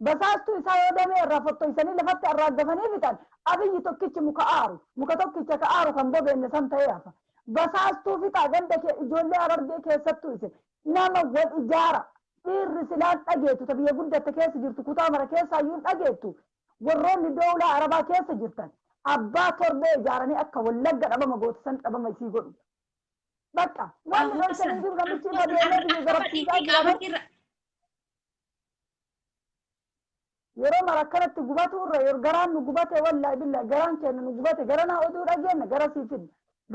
Basaastuu isaa yoo damee irraa fottoysanii lafatti arraaggafanii fixan. Abiyyi tokkichi muka aaru. Muka tokkicha ka aaru kan bobeenne san ta'ee hafa. Basaastuu fixaa ganda ijoollee Harargee keessattuu isin. Nama wal ijaara. Dhiirri silaan dhageettu ta biyya guddatte keessa jirtu kutaa mara keessaayyuu hin dhageettu. Warroonni doolaa Arabaa keessa jirtan. Abbaa torbee ijaaranii akka wallagga dhabama gootisan dhabama isii godhu. Bakka wanni dhoksanii jiru namichi irra deemee biyya garabsiisaa jira. Yeroo mara akkanatti gubatu irra yeroo garaan nu gubate wallaahi billaahi garaan keenya nu gubate garanaa oduu dhageenya gara siifin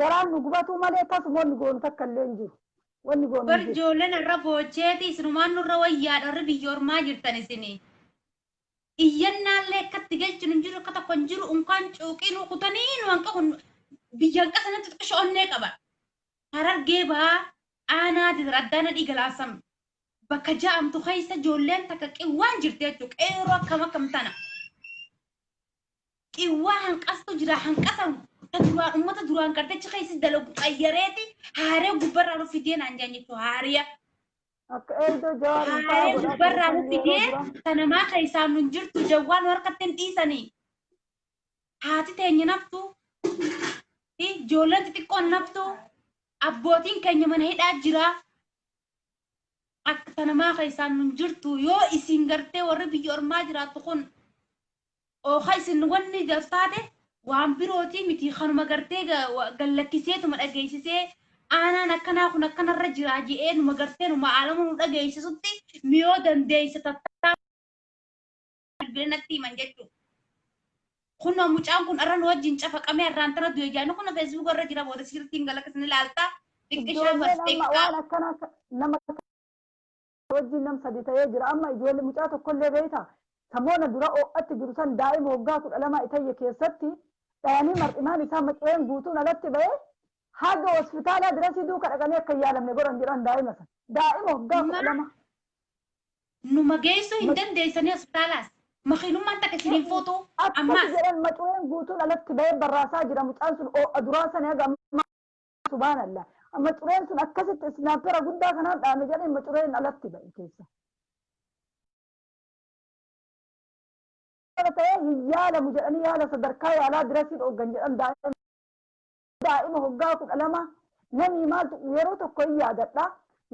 garaan nu gubatu malee tasuma wanni goonu takka illee hin jiru. Wanni goonu hin jiru. Ijoolleen irra boocheeti isinumaan nurra wayyaadha irra biyya ormaa jirtan isinii. Iyyannaallee akkatti galchinu hin jiru akka tokko hin jiru unkaan cuuqii nu kutanii nu hanqa biyyaan qasanatti xiqqisho onnee qaba. Harargee baa aanaa addaana dhigalaasam bakka ja'amtu keessa ijoolleen takka qiwwaan jirti jechuudha. Qeeroo akkam tana. Qiwwaa hanqastu jira hanqasan duraan uummata duraan qartechi keessa dalagu qayyareeti haaree gubbarraa nu fidee naan jaan jechuudha haariya. Haaree gubbarraa nu fidee sanamaa keessaan nu jirtu jawwaan harkatti hin dhiisanii. Haati teenya naftu ijoolleen xixiqqoon naftu. Abbootiin keenya mana hidhaa jira. Akka sanamaa keessaan nun jirtu yoo isin gartee warri biyya ormaa jiraattu kun ooha isin wanni taate waan birootii miti kanuma gartee gallakkiseetuma dhageessisee aanaan akkanaa kun akkanarra jira je'ee numa gartee numa aalama nu dhageessisutti miyoo dandeessa tattaa bilbilatti himan jechuudha. Kun mucaan kun arran wajjin cafaqamee irraan tana du'e jaanu kun Facebook irra jira booda sirriitti galakas ni laalta. Xiqqishaan waan akkana nama wajjin nam sadi ta'ee jira amma ijoollee mucaa tokkollee beekta samoona dura oo'atti jiru san daa'ima waggaa 12 itayye keessatti dhayanii mar'imaan isaa maceen guutuun alatti ba'ee haga hospitaalaa dirasii duuka dhaqanii akka yaalamne godhan jedhan daa'ima san daa'ima waggaa 12. Numa geessuu hin dandeessanii hospitaalaas. Makiinummaan takka isiniin footu ammaa. Akka jedhan maceen guutuun alatti ba'ee barraasaa jira mucaan sun oo'a duraa sana haga ammaa subhaanallah. Amma cureen sun akkasitti isnaapera guddaa kanaan dhaame jedhee amma cureen alatti ba'e keessa. Ta'ee hin yaalamu jedhanii yaala sadarkaa yaalaa dirasii dhooggan jedhan daa'ima waggaa 12 namni maaltu yeroo tokko hin yaadadha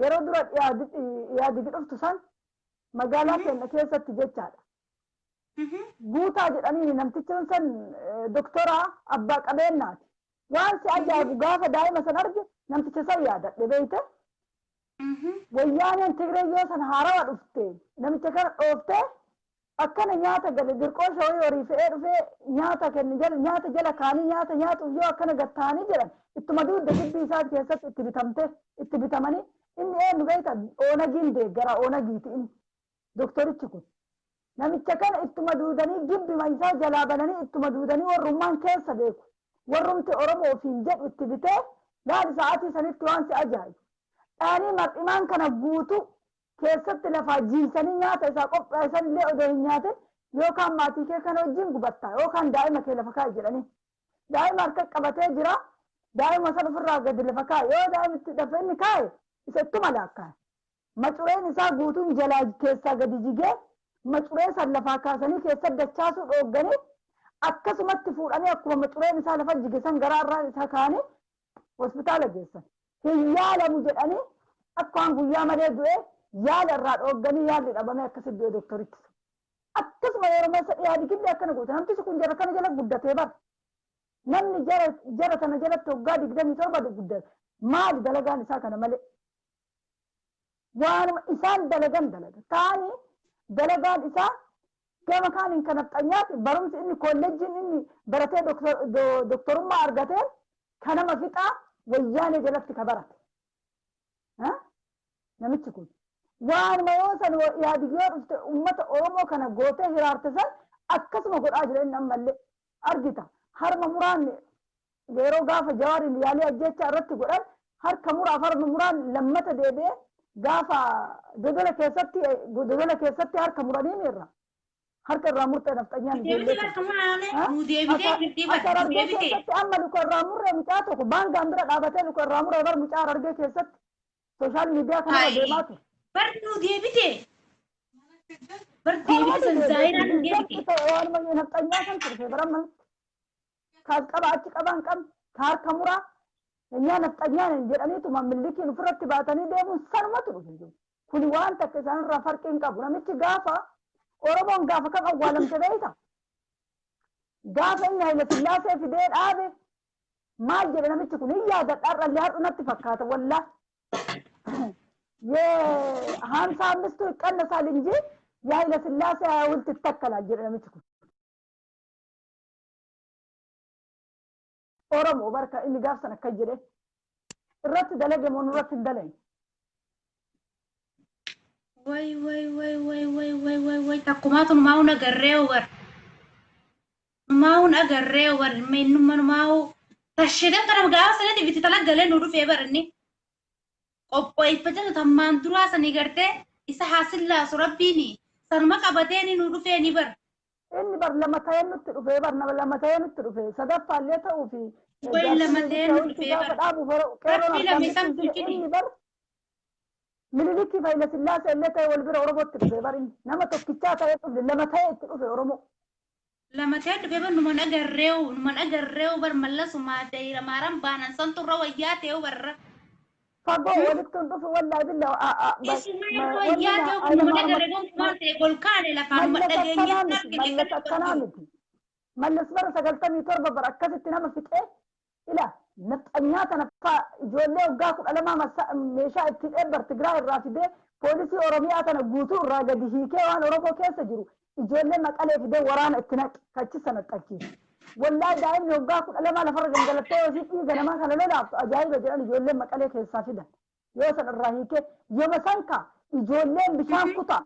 yeroo dura yaadigi dhuftu san magaalaa keenya keessatti jechaadha. Guutaa jedhanii namtichi san doktora abbaa qabeenyaati. Waan si ajaa'ibu gaafa daa'ima san arge namticha san yaadadhe beeyte. Wayyaaneen Tigrayyoo san haarawaa dhufte namicha kana dhooftee akkana nyaata gale dirqoosha horii fe'ee dhufee nyaata kenni jala nyaata jala kaanii nyaata nyaatuuf yoo akkana gattaanii jedhan ittuma duudda gibbii isaa keessatti itti bitamanii inni eenyu beeyta oonagiin deeggara oonagiiti inni doktorichi kun. Namicha kana ittuma duudanii gibbima isaa jalaa bananii ittuma duudanii warrummaan keessa beeku. Warrumti Oromoo ofiin jedhu itti bitee laali sa'aatii sanitti waan si ajaa'ibu. Dhaanii mar'imaan kana guutuu keessatti lafaa jiisanii nyaata isaa qopheessan illee odoo hin nyaatin yookaan maatii kee kana wajjin gubattaa yookaan daa'ima kee lafa kaa'i jedhanii. Daa'ima harka qabatee jira. Daa'ima san ofirraa gadi lafa kaa'i yoo daa'imitti dhafe inni kaa'e isa ittuma laakkaa'e. Macureen isaa guutuun jalaa keessaa gadi jigee macuree san lafaa kaasanii keessa dachaasuu dhoogganii akkasumatti fuudhanii akkuma macureen isaa lafa jigisan garaarraa isaa kaanii hospitaala geessan. Hin yaalamu jedhanii akkaan guyyaa malee du'ee yaala irraa dhoogganii yaalli dhabamee akkasitti du'e doktorichi. Akkasuma yeroo masa dhiyaadikillee akkana goote namtichi kun jara kana jala guddatee bara. Namni jara tana jalatti waggaa 27 guddate maali dalagaan isaa kana malee. Waanuma isaan dalagan dalaga. Taanii dalagaan isaa كما كان إن كانت أنيات برمس إني كولجين إني برتي دكتور ما أرجعتين كان ما فيتا وياني جلست كبرت ها نمتكون وان ما يوصل يا ديار أمة أورومو كان جوته هرارتسن أكسم أقول أجر إن أملي أرجعتا هر ممران غيرو غاف جواري ليالي أجيت أردت قرآن هر كمورا فرد ممران لما تدبي غافا دودلا كيستي هر كموراني ميرا هر كرامور تنفتنيان ديبتي بس كمان أنا موديبتي ديبتي أما لو كرامور متاتو كبان غاندرا دابتي لو كرامور أبر متار أرجع كيست سوشال ميديا كنا ديماتو برضو ديبتي سنزايرا ديبتي وان ما ينفتنيان كن ترفي برام كاز كبا كبان كم كار كمورا إني نفتنيان جراني تو مملكي نفرت باتني ديمون سرمتو كل وان تكسان رافر كين كابونا متى غافا أوروبون غافا كم أولم تبيتا غافا إنها إلى سلاسة في دين آبي ما جرنا متى كوني يا دك أرى اللي هاد نتفكات ولا يه هان صار مستوى كنا سالنجي يا إلى سلاسة ولت تتكل جرنا متى كون أوروبو بركة إني غاف سنة كجري الرت دلقة من رت الدلقة واي تقوماتن ماو نغريور من ماو تشيدن كنا مغاو سنه دي بتتلقى نودو فيبرني قبوي فتن تمان درا سني غرتي isa hasil la surabini sarma qabateni nu dhufeni bar inni bar lama tayenu dhufe bar lama tayenu dhufe sadaffa leta ufi way lama tayenu dhufe bar abu faro rabbi lam yasam inni bar miliki fayla sillasa leta wal bir orobo dhufe bar nama tokkichata lama tayenu dhufe oromo lama tayenu dhufe bar numan agarrew bar mallasu ma tayra maram banan santu rawayate bar فقو ولكن دفع والله بالله اسمعي روياتي ومن أقربهم ما تقول كان لفهم ملت التنامتي ملت برا سقلتني تربة بركزت تنام في ايه إلا نتأنياتنا جولي وقاكم ألما ميشا ابتدأبر تقرأ الرافدة بوليسي أورومياتنا قوتو الراقة دهيكي وانا روبو كيسا جرو جولي مقالي في دي ورانا اتناك كاتش سنة تأكيد والله دائما يوقعكم ألا ما لفرق من قلتين وزيكي إذا ما كان لنا أجايب جراني يقول لهم مكاليك السافدة يوصل الرهيكي يوم سنكا يقول لهم بشان قطع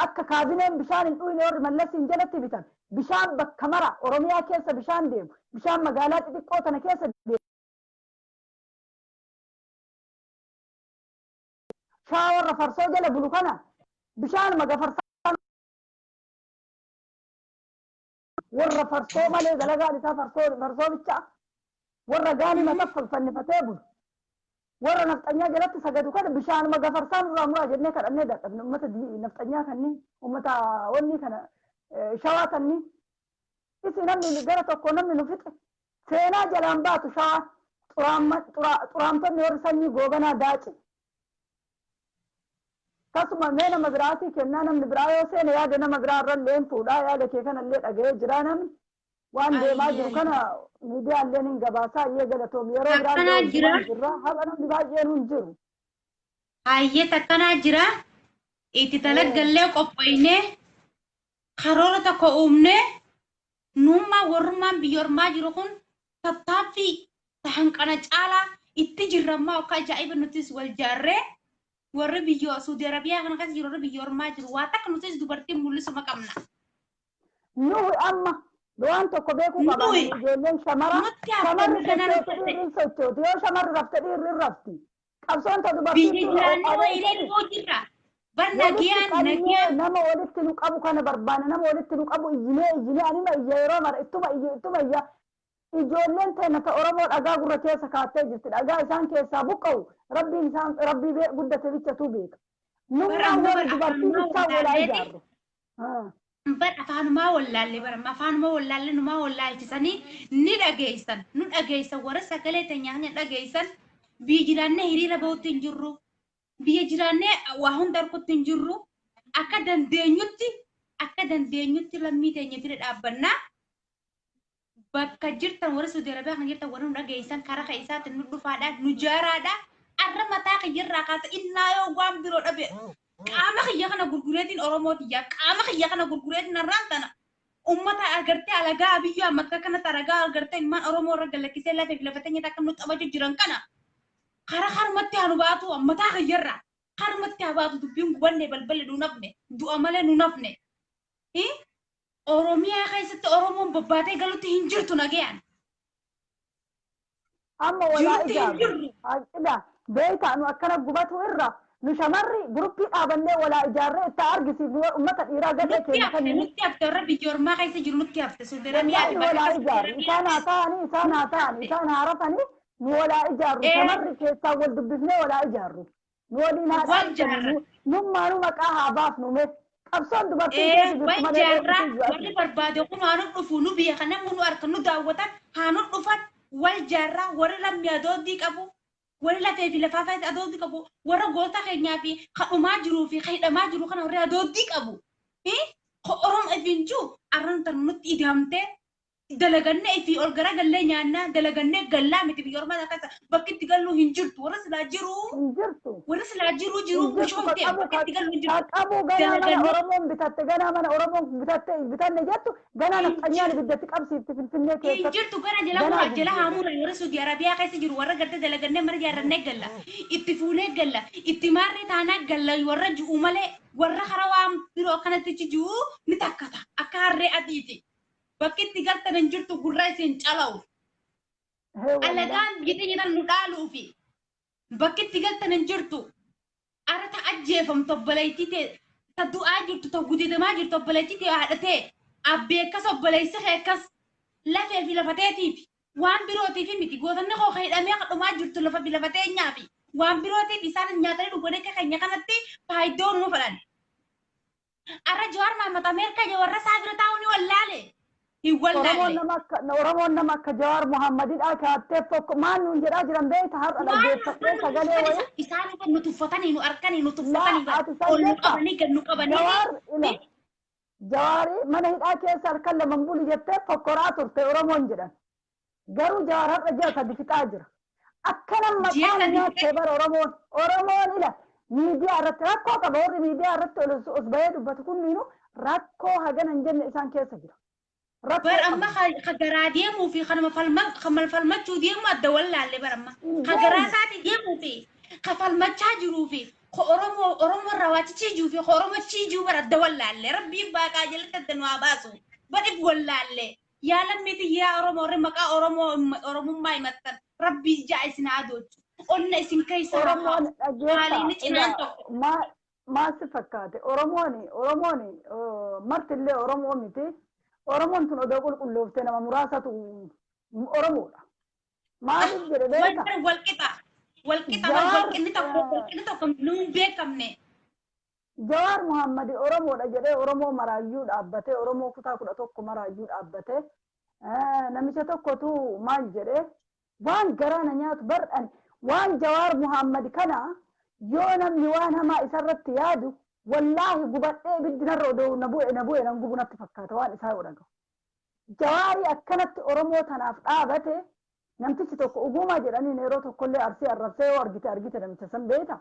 أكا كابينين بشان الأولي ور ملسين جلتي بيتان بشان بكاميرا أوروميا كيسا بشان ديم بشان مقالات دي قوتنا كيسا ديم شاور فرصو جل بلوكنا بشان مقا ورا فرصو مالي دلقا لتا فرصو بيتشا ورا قاني ما تفل فني فتابل ورا نفتنيا جلت سجدوا كده بشان ما غفرسان راموا جنة كده أني ده متى دي نفتنيا كني ومتى وني كنا شوا كني إيش نمني لجرة تكون نمني نفيت سينا جلام باتو شوا ترام تنير سني غوغنا داچ كسم مينا مزراتي كنا نم نبرايو سينا يا دنا مزرار رلين فودا يا ده كيكنا اللي أجي جرانم وان دي ما جو كنا ميديا اللي نجباسا يجلتو ميرو جرا هذا أنا دباجي ننجرو هاي تكنا جرا إتي تلك قلّي قبينه خرورة كأمنه نوما ورما بيورما جروكون تطافي تهنكنا جالا إتجرا ما وكاجايب نوتيس والجارة ورّ بيجوا سعودي عربية كنا كذي ورّ بيورما جرواتك نوتيس دبرتي مولس ما كمنا نوي أما دوان تو كبيكو كباني جولين شمرة سوتو ديو شمر رفتي رفتي أبصون تدو بسيط بيجيراني ويرين بوجرا برناجيان نما ولدت نوك أبو كان بربانا نما ولدت نوك أبو إجني أنا ما إجيرو مر إتما إجا إجولين تنا تأرمو الأجا قرة كيسا كاتي جت الأجا إنسان كيسا بقو ربي إنسان ربي بيك قدة تبيتش توبيك نما ولد برتي بيتشا ولا إجارو bar afaan ma wallaale bar afaan ma wallaale numa wallaale tisani ni dhageysan wara sagalee tanyaan dhageysan biya jiraanne hiriira bawti injirru biya jiraanne waa hundar kutti injirru akka dandeenyutti lammii teenya bira dhaabbanna bakka jirtan wara Saudi Arabia kan jirtan wara dhageysan karaa keessatti nu dhufaadha nu jaaraadha arra mataa kan jirraa kaasa innaa yoo waan biroo dhabe qaama kiyya kana gurgureetiin Oromootiyya qaama kiyya kana gurgureetiin irraan tana ummata agartee alagaa biyya amma kana taragaa agartee ilmaan Oromoo irra galakkisee lafee lafatee nyaata akka nutti qabachuu jiran kana kara harmatti anu baatu ammataa kayyarra harmatti habaatu dubbiin gubanne balballe nu nafne du'a malee nu nafne Oromiyaa keessatti Oromoon babbaatee galutti hin jirtu nagayaan. Amma walaa ijaarru. Ila beeyta anu akkana gubatu irra nu shamarri guruppii dhaabannee walaa ijaarree itti argisiisu ummata dhiiraa gadhee keenya kan nutti hafte warra biyya ormaa keessa jiru nutti hafte Wallahi walaa ijaarru. Isaan haa ta'anii isaan haa rafanii nu walaa ijaarru. Shamarri keessaa wal dubbisnee walaa ijaarru. Nu waliin haa ijaarru. Nummaanuu maqaa haa baafnu mee. Qabsoon dubartiin keessa jirtu malee warri barbaade kun haa nu dhufu nu biyya kana nu harka nu daawwatan haa nu dhufan wal jaarraa warri lammii adoodii qabu warri lafee fi lafaa faayidaa adoodii qabu warra goota keenyaa fi kadhumaa jiruu fi hidhamaa jiru kana warri adoodii qabu Oromoo ifinjuu arran tan nutti idamtee dalaganne fi ol gara gallee nyaannaa dalaganne gallaa miti biyya Oromoo keessa bakki itti gallu hin jirtu warra silaa jiru bushoofte bakki itti gallu hin jirtu qabu ganaa mana Oromoon bitatte ganaa mana Oromoon bitanne jettu ganaa nafxanyaan biddatti qabsiifti Finfinnee keessa hin jirtu gara jala haamura warra Saudi Arabiyaa keessa jiru warra gartee dalaganne mana jaarrannee galla itti fuunee galla itti maarree taanaa galla warra ji'u malee warra karaa waan biroo kanatti ji'u ni takkata akka harree adiiti. Bakki itti galtan hin jirtu gurra isin calawu. Alagaan biyya jedhan nu dhaaluu fi bakki itti galtan hin jirtu ara ta ajjeefamtu obboleettii ta'e ta du'aa jirtu ta gudeedamaa jirtu obboleettii ta'e haadhatee abbee akkas obboleessi akkas lafee fi lafateetiif waan birootiif miti gootanni koo hidhamee kadhumaa jirtu lafa fi lafatee nyaafi waan birootiif isaan nyaatanii dhugoonee keenya kanatti faayidaa nu fedhan. Arra Jawaar Mohaammed Ameerikaa jawarra saafira taa'uu ni wallaale. Oromoon nama akka Jawaar Mohaammadidhaa kaattee tokko maal nuun jedhaa jiran beekta har'a dhaggeeffattee sagalee wayii. Isaan kan nu tuffatanii nu harkanii nu tuffatanii ol nu qabanii gad nu qabanii. Jawaarii mana hidhaa keessa harkan lama bulu jettee fokkoraa turte Oromoon jedhan. Garuu Jawaar har'a ji'a sadi fixaa jira. Akkanam maqaan nyaattee bara Oromoon ila miidiyaa irratti rakkoo qaba warri miidiyaa irratti os bahee dubbatu kunniinu rakkoo hagana hin jenne isaan keessa jira. Bar amma khagaraa deemuu fi kanuma falmachuu deemu adda wallaalle bar amma khagaraa isaati deemuu fi falmachaa jiruu fi Oromoo rawaachichii jiruu fi Oromochii jiruu bar adda wallaalle rabbiin baaqaa jalatti adda nu haa baasu badif wallaalle yaa lammiti yaa Oromoo warri maqaa Oromummaa himattan rabbii ijaa isin haa doochu onna isin keessa haaliin cinaan tokko. Maasi fakkaate Oromoon martillee Oromoo miti. Oromoon tun odoo qulqullooftee nama muraasatu Oromoodha. Maaliif jedhe beeka? Walqixa tokko nuun beekamne. Jawaar Mohaammed Oromoodha jedhee Oromoo maraayyuu dhaabbatee Oromoo kutaa 11 maraayyuu dhaabbatee namicha tokkotu maal jedhee waan garaana nyaatu bar'an waan Jawaar Mohaammed kana yoo namni waan hamaa isarratti yaadu wallahi gubadhee biddinarra odoo na bu'e nan gubu natti fakkaata waan isaa godhan. Jawaarii akkanatti Oromoo tanaaf dhaabate namtichi tokko ugumaa jedhanii yeroo tokkollee arsii arrabsee yoo argite namicha san beeta.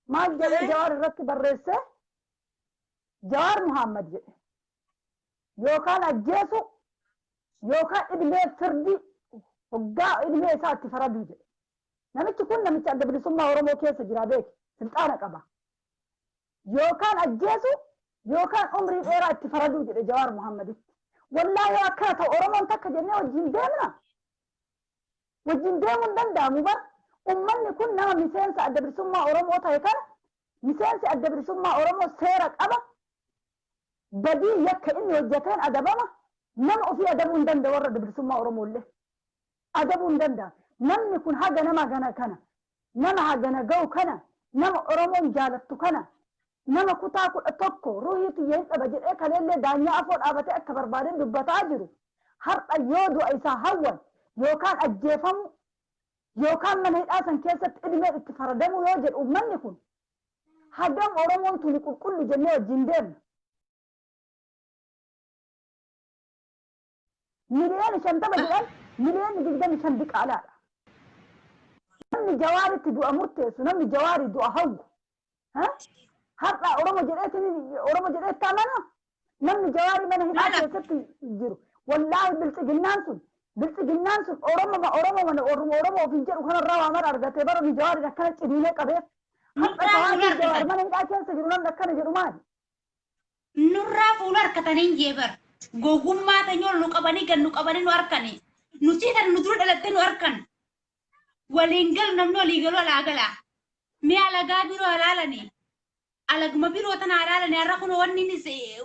Maal jedhee Jawaar irratti barreesse Jawaar Mohaammed jedhe yookaan ajjeesu yookaan idmee firdi hoggaa idmee isaa itti faraduu jedhe. Namichi kun namicha adda bilisummaa Oromoo keessa jira beeki silxaana qaba. Yookaan ajjeesu yookaan umrii dheeraa itti faraduu jedhe Jawaar Mohaammed. Wallahi akkana ta'u Oromoon takka jennee wajjin deemna. Wajjin deemuun danda'amu bar ummanni kun nama miseensa adda bilisummaa Oromoo ta'e kana miseensi adda bilisummaa Oromoo seera qaba. Badii yakka inni hojjeteen adabama nama ofii adabuu hin danda'u warra adda bilisummaa Oromoo illee. Adabuu hin danda'a. Namni kun haga nama gana kana nama hagana ga'u kana nama Oromoon jaalattu kana nama kutaa 11 ruhii xiyyees qaba jedhee kaleellee daanyaa afoo dhaabatee akka barbaadeen dubbataa jiru har'a yoo du'a isaa hawwan yookaan ajjeefamu yookaan mana hidhaa san keessatti idmee itti faradamu yoo jedhu uummanni kun hagam Oromoon tuni qulqullu jennee wajjin deemna. Miliyoona 50 jedhan miliyoona 25 diqaalaadha. Namni Jawaaritti du'a murteessu namni Jawaarii du'a hawwu har'a Oromo jedheetti amana namni Jawaari mana hidhaa keessatti jiru wallaahi bilxiginnaan sun Oromo ofiin jedhu kanarraa waa mara argatee bara Jawaari akkana cidiilee qabeef har'a Jawaari mana hidhaa keessa jiru namni akkana jedhu maali? Nurraa fuula harkatanii jeebar gogummaa tanyool nu qabanii gan nu qabanii nu harkani nuti tan nu dura dhalattee nu harkan waliin galu namni walii galu alaagala mee alagaa biroo alaalani alaguma biroo tana alaalani har'a kun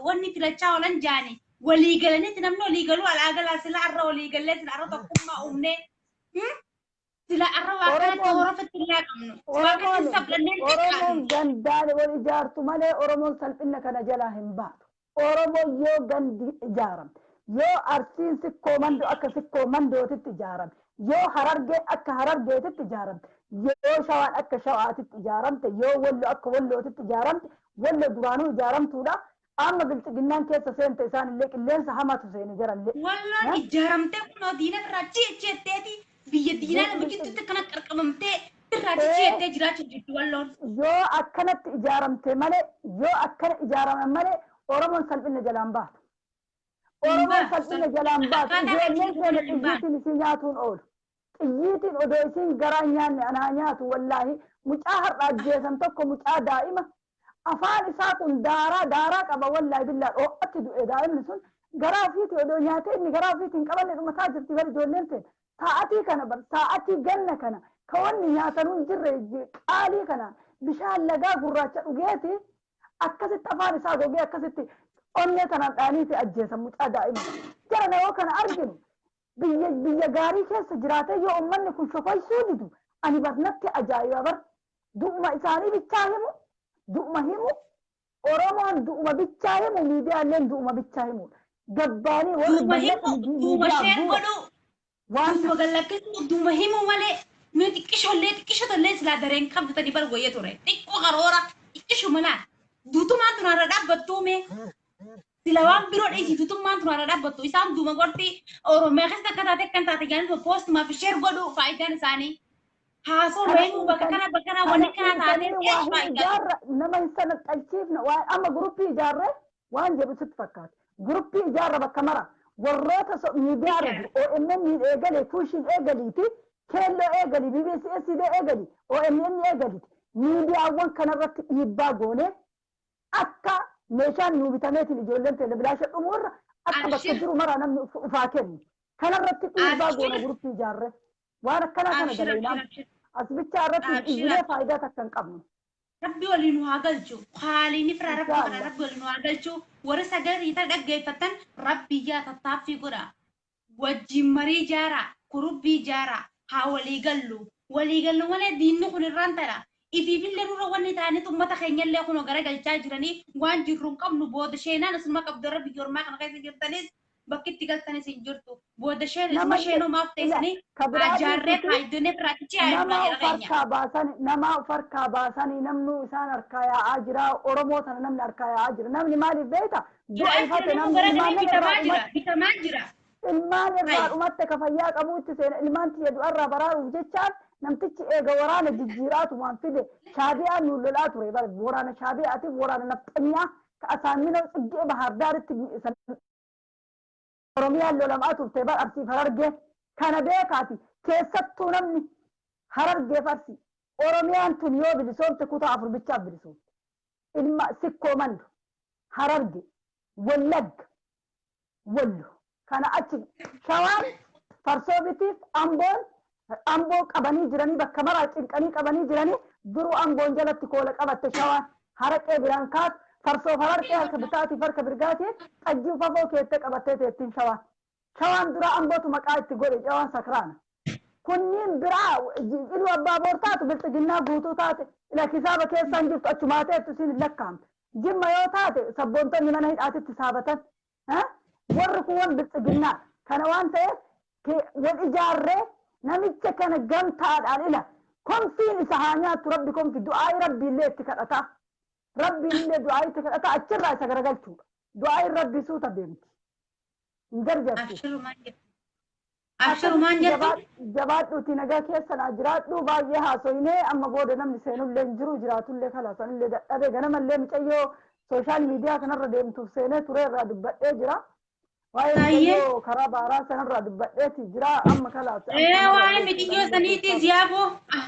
wanni filachaa oolan jaani walii galanitti namni walii galu alaagala sila har'a walii gallee sila har'a tokkummaa uumnee sila har'a waa kanatti horofatti illaa qabnu waaqatti sablanneen Oromoon gandaan wal ijaartu malee Oromoon salphina kana jalaa hin baatu. Oromoon yoo gandi ijaarame yoo Arsiin sikkoo mandoo akka sikkoo mandootitti ijaarame yoo Harargee akka Harargeetitti ijaaramte yoo Shawaan akka Shawaatitti ijaaramte yoo Wallo akka Wallootitti ijaaramte Wallo duraanuu ijaaramtuudha. Amma bilxiginnaan keessa seente isaanillee qilleensa hamatu seeni jirallee. Walloon ijaaramtee kunoo diina irraa ciicceetteeti biyya diinaa nama gidduutti kana qarqabamtee irraa ciicceettee jiraachuu jirti walloon. Yoo akkanatti ijaaramte malee yoo akkana ijaaraman malee Oromoon salphina jalaan baatu. Oromoon salphina jalaan baatu. Ijoolleen keenya xiyyiitiin isin nyaatuun oolu. Xiyyiitiin odoo isin garaa nyaanne anaa nyaatu wallaahi mucaa har'a ajjeesan tokko mucaa daa'ima. Afaan isaa kun daaraa qaba wallaahi billaa dho'atti du'e daa'imni sun garaa ofiiti odoo nyaatee inni garaa ofiitiin qabanne dhumataa jirti bari ijoolleen ta'e. Sa'atii kana bar sa'atii ganna kana ka wanni nyaatanuu hin jirre qaalii kana bishaan lagaa gurraacha dhugeeti akkasitti afaan isaa gogee akkasitti onnee kanaan dhaaniiti ajjeesan mucaa daa'ima. Jara nama kana arginu biyya gaarii keessa jiraatee yoo uummanni kun shofaysuu didu ani barnatti ajaa'iba bar du'uma isaanii bichaa himu Oromoon du'uma bichaa himu miidiyaaleen du'uma bichaa himu gabbaanii duuma sheen godhu duuma gallakkisuu duuma himu malee nuyi xiqqishoollee silaa dareen qabdu tadi bar goyyee ture xiqqoo qaroora xiqqishu malaan duutumaan tunaarra dhaabbattuume sila waan biroo dheesii duutummaan tunaarra dhaabbattu isaan duuma gortii Oromiyaa keessa akka taate kan taate gaanii poostumaa fi sheer godhu faayidaan isaanii haasoo reenu bakka kana wanni kana taatee nama hin sanaqalchiifne waan amma guruppii ijaarree waan jedhu sitti fakkaate guruppii ijaarra bakka mara warroota miidiyaarra jiru OMN eegalee Kushin eegaliiti Keelloo eegali BBC SD eegali OMN eegaliti miidiyaawwan kanarratti dhiibbaa goone akka meeshaan nuu bitameetiin ijoolleen telebilaasha dhumuurra akka bakka jiru mara namni ufaa kennu kanarratti dhiibbaa goone guruppii ijaarree waan akkanaa kana dalaynaan asbichaa irratti ijilee faayidaa takka hin qabnu. Rabbi waliin haa galchu haaliin ifra rabbi waliin haa galchu warri sagalee dhaggeeffatan rabbi yaa tattaaffii godha wajjin marii jaara kurubbii jaara haa walii gallu malee diinni kun irraan tara ifiifillee nurra wanni ta'anii ummata keenyallee kunoo gara galchaa jiranii waan jirru hin qabnu booda sheenaan asuma qabdu rabbi jormaa kana keessa jirtanis bakki itti galtanis hin jirtu booda sheen isuma sheenumaaf teessanii ajaarree faayidonee firaatichi nama farkaa baasanii namnu isaan harkaa yaa'aa jira Oromoo sana namni harkaa yaa'aa jira namni maaliif beekta du'a ifate namni bitamaa jira ilmaan irraa dhumatte ka fayyaa qabuutti seena ilmaan tiyya du'arraa baraaruuf jechaan namtichi eega waraana jijjiiraatu waan fide shaabi'aan nu lolaa ture bara waraana shaabi'aatiif waraana nafxanyaa ka asaamina xiggee bahardaaritti Oromiyaan lolamaa turte bara Arsii Harargee kana beekaati keessattuu namni Harargee farsi Oromiyaan tun yoo bilisoomte kutaa afur bichaaf bilisoomte ilma sikkoo mandu Hararge Wallagga Wallo kana achi Shawaan Farsoobitiif Amboo qabanii jiranii bakka maraa cinqanii qabanii jiranii duruu Amboon jalatti koola qabatte Shawaan haraqee biraan kaatu farsoo haraqee harka bitaatiif harka birgaatiin xajjii fafoo keette qabattee teettiin Shawaan dura Ambootu maqaa itti godhe Shawaan sakraana kunniin biraa ilu abbaa boor taatu bilxiginnaa guutuu taate ila kisaaba keessaan jirtu achumaa teettu siin lakkaamte jimma yoo taate sabboontonni mana hidhaatitti saabatan warri kun wan bilxiginnaa kana waan ta'eef wal ijaarree namicha kana gamtaadhaan ila komfiin isa haa nyaattu rabbi komfi du'aayi rabbiillee itti kadhata rabbiillee du'aayi itti kadhata achirraa isa garagalchuudha du'aayi rabbi suuta deemti hin gargartu Abshiru maan jettu? jabaadhuuti nagaa keessan jiraadhu baay'ee haasoyinee amma booda namni seenullee hin jiru jiraatullee kalaasanillee dadhabee ganamallee mucayyoo sooshaal miidiyaa kanarra deemtuuf seenee ture irraa dubbadhee jira. Waa'ee mucayyoo karaa baaraa sanarraa dubbadheeti jira amma kalaasa. Waa'ee mucayyoo saniitiis yaafoo.